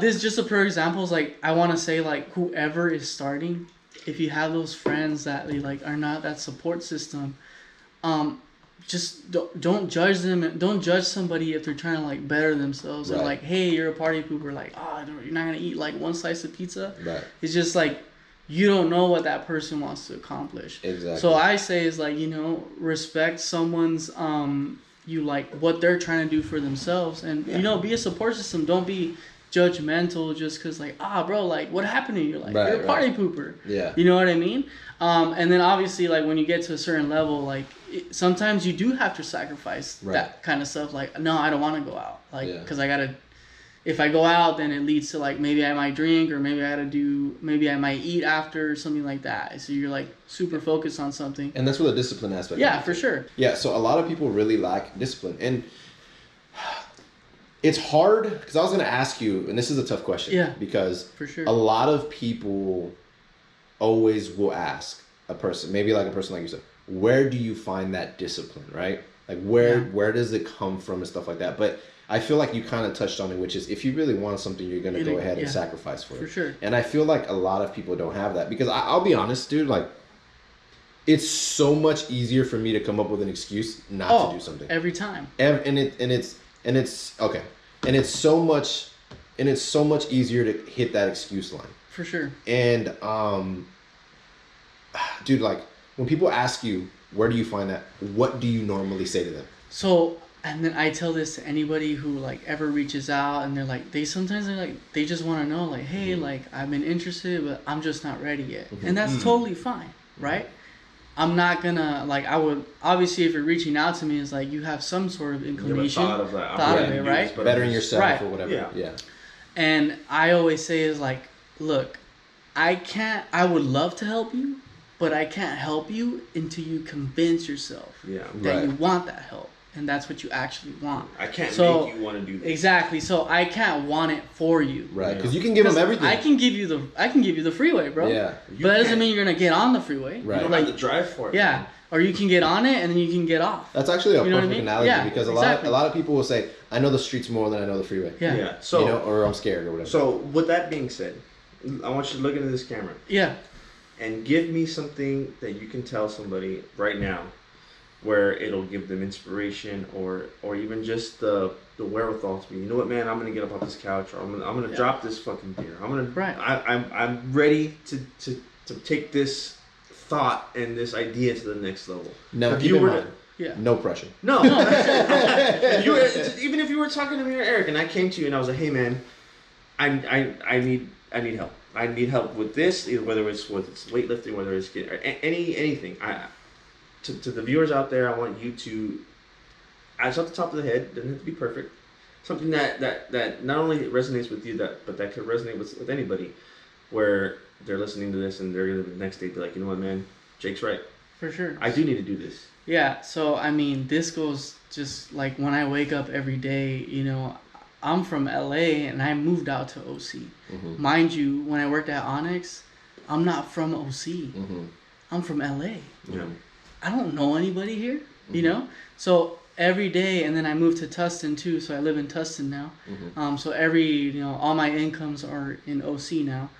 S3: This is just a per example. Is like I want to say, like, whoever is starting, if you have those friends that like are not that support system, just don't judge them. Don't judge somebody if they're trying to like better themselves. Right. Or like, hey, you're a party pooper. Like, you're not gonna eat like one slice of pizza.
S2: Right.
S3: It's just like you don't know what that person wants to accomplish.
S2: Exactly.
S3: So I say is like, respect someone's you like what they're trying to do for themselves, and be a support system. Don't be judgmental just because like bro, like what happened to you? Like you're a party pooper.
S2: Yeah.
S3: You know what I mean? And then obviously like when you get to a certain level, like sometimes you do have to sacrifice that kind of stuff. Like no, I don't want to go out. Like because I gotta. If I go out, then it leads to like maybe I might drink or maybe I might eat after or something like that. So you're like super focused on something.
S2: And that's where the discipline aspect.
S3: Yeah, for sure.
S2: Yeah, so a lot of people really lack discipline, and it's hard because I was going to ask you, and this is a tough question.
S3: Yeah.
S2: Because
S3: for sure.
S2: A lot of people always will ask a person, maybe like a person like you said, where do you find that discipline, right? Like where does it come from and stuff like that? But I feel like you kind of touched on it, which is if you really want something, you're going to go ahead and sacrifice for it.
S3: For sure.
S2: And I feel like a lot of people don't have that because I'll be honest, dude, like it's so much easier for me to come up with an excuse not to do something.
S3: Every time.
S2: And it's okay. And it's so much easier to hit that excuse line.
S3: For sure.
S2: And dude, like when people ask you, where do you find that? What do you normally say to them?
S3: So, and then I tell this to anybody who like ever reaches out and they're like, they just want to know like, hey, like I've been interested, but I'm just not ready yet. Mm-hmm. And that's totally fine. Right. I'm not gonna like, I would obviously if you're reaching out to me, it's like you have some sort of inclination, thought of it, right?
S2: Bettering yourself or whatever.
S1: Yeah.
S3: And I always say is like, look, I would love to help you, but I can't help you until you convince yourself that you want that help. And that's what you actually want.
S1: I can't make you want to do that.
S3: Exactly. So I can't want it for you.
S2: Right. Because you can give them everything.
S3: I can give you the freeway, bro.
S2: Yeah.
S3: But that doesn't mean you're gonna get on the freeway.
S1: Right. You don't have to drive for it.
S3: Yeah. Man. Or you can get on it and then you can get off.
S2: That's actually a perfect analogy because a lot of people will say, I know the streets more than I know the freeway.
S3: Yeah.
S1: So
S2: or I'm scared or whatever.
S1: So with that being said, I want you to look into this camera.
S3: Yeah.
S1: And give me something that you can tell somebody right now where it'll give them inspiration or even just the wherewithal to be, you know what, man, I'm gonna get up off this couch or I'm gonna drop this fucking beer. I'm ready to take this thought and this idea to the next level.
S2: Now, keep in mind, no pressure.
S1: No. Even if you were talking to me or Eric and I came to you and I was like, hey man, I need help. I need help with this, either whether it's weightlifting, whether it's anything. To the viewers out there, I want you to, as off the top of the head, doesn't have to be perfect, something that not only resonates with you, but that could resonate with anybody, where they're listening to this and they're going to the next day be like, you know what, man, Jake's right.
S3: For sure.
S1: I do need to do this.
S3: Yeah, so, I mean, this goes just like when I wake up every day, I'm from LA and I moved out to OC. Mm-hmm. Mind you, when I worked at Onyx, I'm not from OC. Mm-hmm. I'm from LA.
S1: Yeah.
S3: I don't know anybody here, So every day, and then I moved to Tustin too, so I live in Tustin now. Mm-hmm. So all my incomes are in OC now.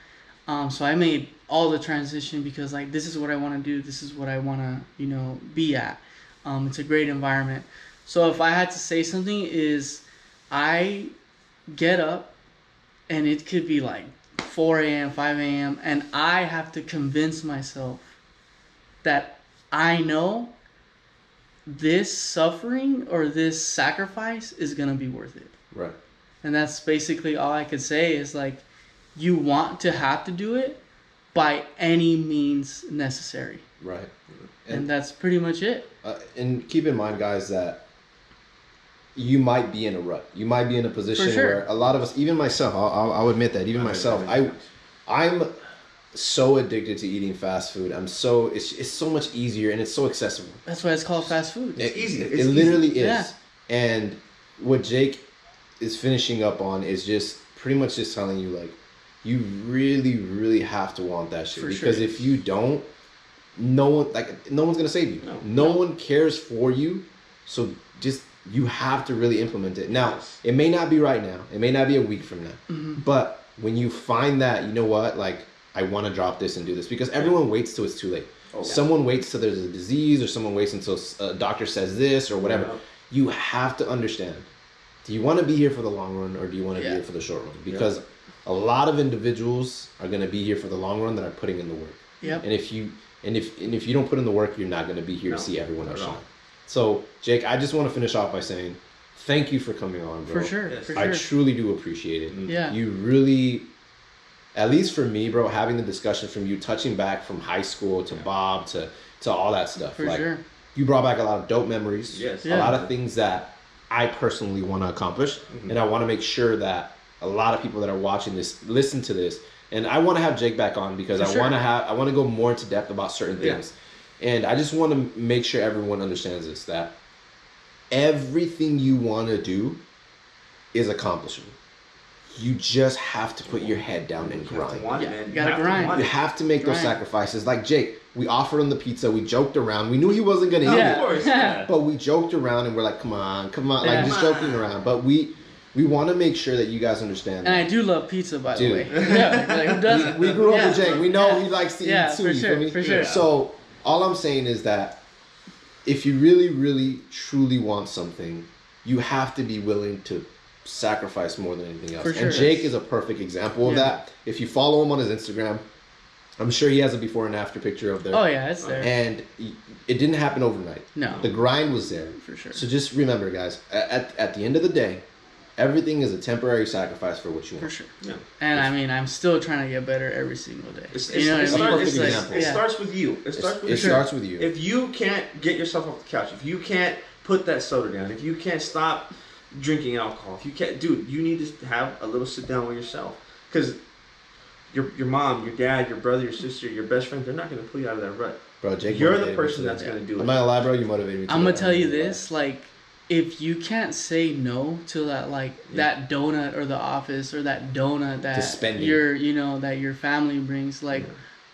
S3: So I made all the transition because like this is what I want to do. This is what I want to be at. It's a great environment. So if I had to say something is I get up and it could be like 4 a.m., 5 a.m. and I have to convince myself that I know this suffering or this sacrifice is going to be worth it.
S2: Right.
S3: And that's basically all I could say is like, you want to have to do it by any means necessary.
S2: Right.
S3: And that's pretty much it.
S2: And keep in mind, guys, that you might be in a rut. You might be in a position where a lot of us, even myself, I'll admit that, even myself, I'm so addicted to eating fast food. It's so much easier and it's so accessible.
S3: That's why it's called fast food.
S1: It's easy.
S2: It literally is. Yeah. And what Jake is finishing up on is just pretty much just telling you like, you really, really have to want that shit. Because if you don't, no one's gonna save you. No one cares for you. So just you have to really implement it. Now, it may not be right now. It may not be a week from now. But when you find that, you know what, like, I want to drop this and do this, because everyone waits till it's too late. Someone waits till there's a disease, or someone waits until a doctor says this or whatever. You have to understand. Do you want to be here for the long run, or do you want to be here for the short run? Because a lot of individuals are going to be here for the long run that are putting in the work. And if you don't put in the work, you're not going to be here to see everyone else shine. So, Jake, I just want to finish off by saying thank you for coming on, bro.
S3: For sure.
S2: I truly do appreciate it.
S3: Yeah.
S2: You really, at least for me, bro, having the discussion from you, touching back from high school to Bob to all that stuff.
S3: For sure.
S2: You brought back a lot of dope memories.
S1: Yes.
S2: A lot of things that I personally want to accomplish. And I want to make sure that a lot of people that are watching this listen to this. And I want to have Jake back on because I want to go more into depth about certain things. And I just want to make sure everyone understands this, that everything you want to do is accomplishable. You just have to put your head down and grind.
S3: You gotta grind.
S2: You have to make those sacrifices. Like Jake, we offered him the pizza. We joked around. We knew he wasn't going to eat it. Of course. But we joked around and we're like, come on. Like, just joking around. But we want to make sure that you guys understand.
S3: And I do love pizza, by the way. Like, who doesn't?
S2: We grew up with Jake. We know he likes to eat too.
S3: For sure.
S2: So all I'm saying is that if you really, really, truly want something, you have to be willing to sacrifice more than anything else. And Jake is a perfect example of that. If you follow him on his Instagram, I'm sure he has a before and after picture of there.
S3: Oh, yeah, it's there.
S2: And it didn't happen overnight.
S3: No.
S2: The grind was there.
S3: For sure.
S2: So just remember, guys, at the end of the day, everything is a temporary sacrifice for what you want.
S3: For sure. Yeah. And I mean, I'm still trying to get better every single day.
S1: It starts with you. It starts with you. If you can't get yourself off the couch, if you can't put that soda down, if you can't stop drinking alcohol, if you can't, dude, you need to have a little sit down with yourself. Because your mom, your dad, your brother, your sister, your best friend, they're not going to pull you out of that rut.
S2: Bro, Jake,
S1: you're the person that's going to do it.
S2: I'm not gonna lie, bro. You motivated me.
S3: I'm going to tell you this, like, if you can't say no to that, like that donut or the office or that donut that your family brings, like,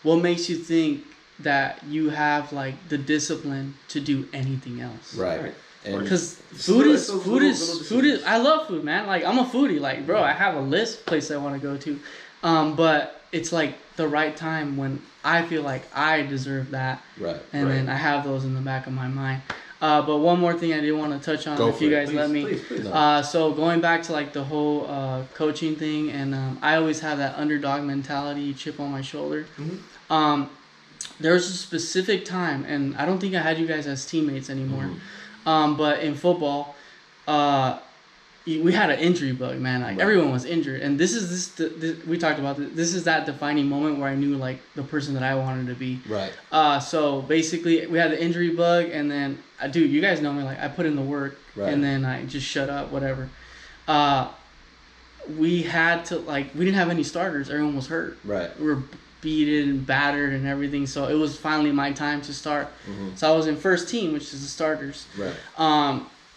S3: what makes you think that you have like the discipline to do anything else?
S2: Right.
S3: Because food is. I love food, man. Like, I'm a foodie. Like, bro, I have a list of places I want to go to, but it's like the right time when I feel like I deserve that.
S2: Right.
S3: And then I have those in the back of my mind. But one more thing I did want to touch on, if you guys let me. Please. So going back to like the whole coaching thing, and I always have that underdog mentality, chip on my shoulder. There was a specific time, and I don't think I had you guys as teammates anymore. But in football, we had an injury bug, man. Like everyone was injured, and this we talked about this. This is that defining moment where I knew like the person that I wanted to be.
S2: Right.
S3: So basically, we had the injury bug, and then dude, you guys know me. Like, I put in the work, and then I just shut up, whatever. We had to we didn't have any starters. Everyone was hurt.
S2: Right.
S3: We were beaten and battered and everything. So it was finally my time to start. So I was in first team, which is the starters.
S2: Right.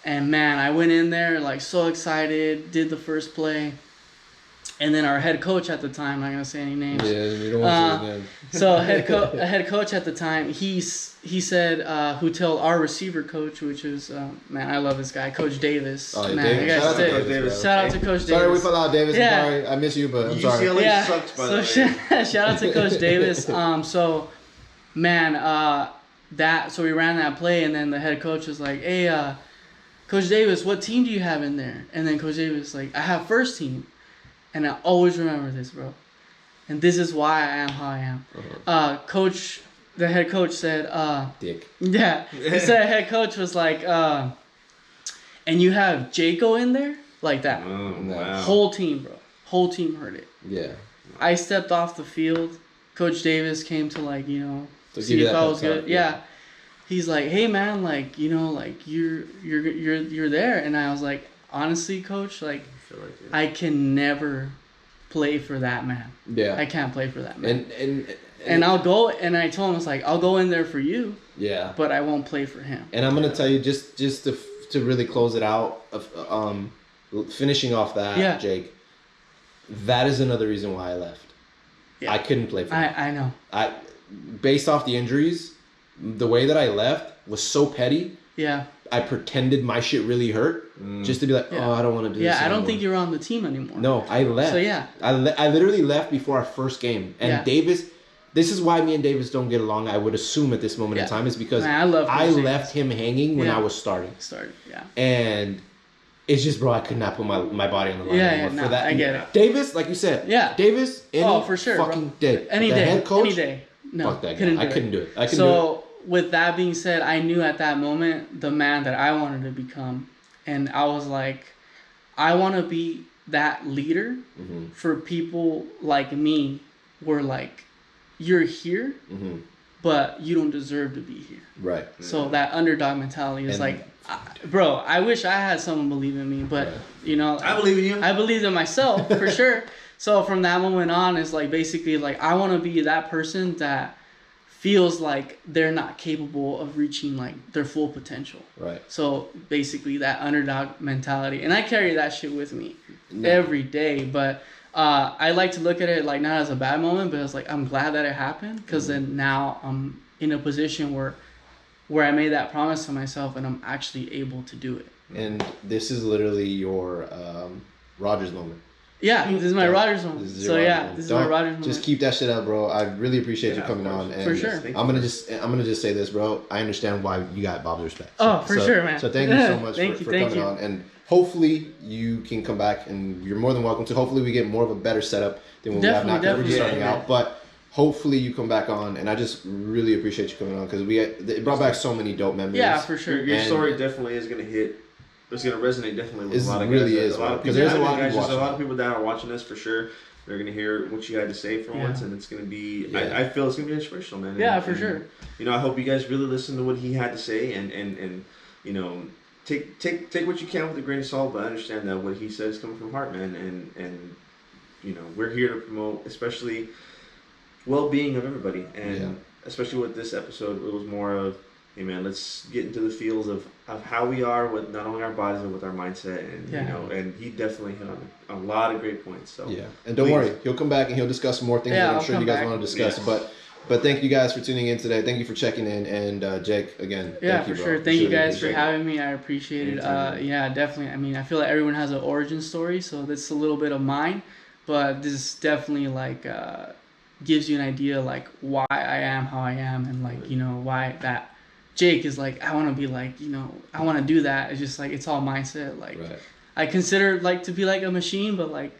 S3: And man, I went in there like so excited, did the first play. And then our head coach at the time, I'm not gonna say any names.
S2: Yeah, you don't want to say names.
S3: So head coach at the time, he said, who told our receiver coach, which is man, I love this guy, Coach Davis.
S2: Oh, yeah,
S3: man,
S2: Davis. Shout out to Coach Davis.
S3: Shout out to Coach Davis.
S2: Sorry we put out Davis. I'm sorry, I miss you, but I'm sorry.
S1: UCLA sucks, by the way.
S3: Shout out to Coach Davis. So man, so we ran that play, and then the head coach was like, hey, Coach Davis, what team do you have in there? And then Coach Davis was like, I have first team. And I always remember this, bro. And this is why I am how I am. The head coach said,
S2: Dick.
S3: Yeah. He said head coach was like, and you have Jaco in there? Like that.
S1: Oh, wow.
S3: Whole team, bro. Whole team heard it.
S2: Yeah.
S3: I stepped off the field. Coach Davis came to see if I was good. Yeah. He's like, hey man, you're there. And I was like, honestly, coach, I can never play for that man.
S2: Yeah.
S3: I can't play for that man.
S2: And
S3: I'll go, and I told him, it's like, I'll go in there for you.
S2: Yeah.
S3: But I won't play for him.
S2: And I'm gonna tell you, just to really close it out, finishing off that, Jake. that is another reason why I left. Yeah. I couldn't play for him.
S3: I know.
S2: Based off the injuries, the way that I left was so petty.
S3: Yeah.
S2: I pretended my shit really hurt just to be like, I don't want to do this anymore.
S3: I don't think you're on the team anymore.
S2: No, I left.
S3: So, yeah.
S2: I literally left before our first game. And Davis, this is why me and Davis don't get along, I would assume at this moment in time, is because I left him hanging when I was starting. And it's just, bro, I could not put my body on the line anymore for that.
S3: I get it.
S2: Davis, like you said.
S3: Yeah.
S2: Davis,
S3: for sure,
S2: fucking day.
S3: Any day.
S2: Head coach,
S3: any day. No,
S2: fuck that guy. I couldn't do it.
S3: So, with that being said, I knew at that moment the man that I wanted to become. And I was like, I want to be that leader for people like me where, like, you're here, but you don't deserve to be here.
S2: Right.
S3: So that underdog mentality is bro, I wish I had someone believe in me, but, you know.
S1: I believe in you.
S3: I believe in myself, for sure. So from that moment on, it's like basically like I want to be that person that feels like they're not capable of reaching like their full potential.
S2: Right.
S3: So basically that underdog mentality. And I carry that shit with me every day. But I like to look at it like not as a bad moment, but it's like I'm glad that it happened because then now I'm in a position where I made that promise to myself and I'm actually able to do it.
S2: And this is literally your Rodgers moment.
S3: Yeah, this is my Rodgers moment. This is my Rodgers moment.
S2: Just keep that shit up, bro. I really appreciate you coming on. And
S3: for sure.
S2: I'm gonna just say this, bro. I understand why you got Bob's respect.
S3: For sure, man.
S2: So thank you so much for coming on. And hopefully you can come back, and you're more than welcome to. Hopefully we get more of a better setup than when we have now because we're just starting out. But hopefully you come back on, and I just really appreciate you coming on because it brought back so many dope memories.
S3: Yeah, for sure.
S1: Your story definitely is gonna hit. It's gonna resonate definitely with a lot of
S2: guys. It really is,
S1: because there's a lot of people that are watching this for sure. They're gonna hear what you had to say for once, and it's gonna be. Yeah. I feel it's gonna be inspirational, man.
S3: Yeah, for sure.
S1: You know, I hope you guys really listen to what he had to say, and you know, take what you can with a grain of salt, but understand that what he said is coming from heart, man. And you know, we're here to promote, especially well-being of everybody, and especially with this episode, it was more of. Hey man, let's get into the feels of how we are with not only our bodies but with our mindset, and you know, and he definitely hit on a lot of great points. So
S2: and don't worry, he'll come back and he'll discuss more things that I'm sure you guys want to discuss. Yes. But thank you guys for tuning in today. Thank you for checking in, and Jake again.
S3: Thank you, sure. Thank you guys for having me. I appreciate it. Definitely. I mean, I feel like everyone has an origin story, so that's a little bit of mine, but this definitely like gives you an idea like why I am how I am, and like you know why that. Jake is like, I want to be like, you know, I want to do that. It's just like, it's all mindset. Like, I consider like to be like a machine, but like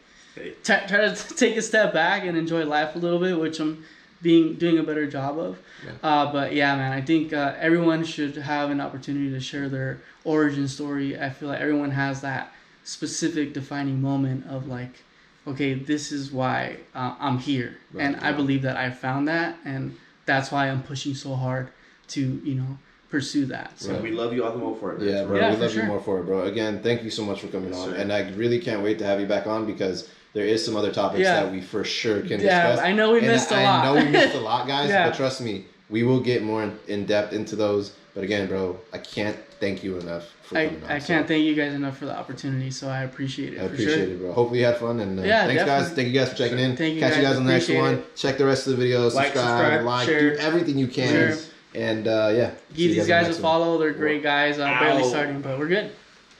S3: try to take a step back and enjoy life a little bit, which I'm doing a better job of. But yeah, man, I think everyone should have an opportunity to share their origin story. I feel like everyone has that specific defining moment of like, okay, this is why I'm here. And I believe that I found that. And that's why I'm pushing so hard to, you know, pursue that.
S1: So we love you all the more for it. Man.
S2: Yeah, bro. We love you more for it, bro. Again, thank you so much for coming on. And I really can't wait to have you back on because there is some other topics that we for sure can discuss.
S3: I know we missed a lot.
S2: I know we missed a lot, guys, but trust me, we will get more in depth into those. But again, bro, I can't thank you enough for coming on.
S3: I can't thank you guys enough for the opportunity, so I appreciate it.
S2: I appreciate it, bro. Hopefully you had fun, and thanks, guys. Thank you guys for checking in. Catch you guys on the next one. Check the rest of the videos. Subscribe,
S3: share,
S2: do everything you can. And
S3: give these guys a follow. They're great guys. Barely starting, but we're good.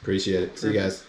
S2: Appreciate it. See you guys.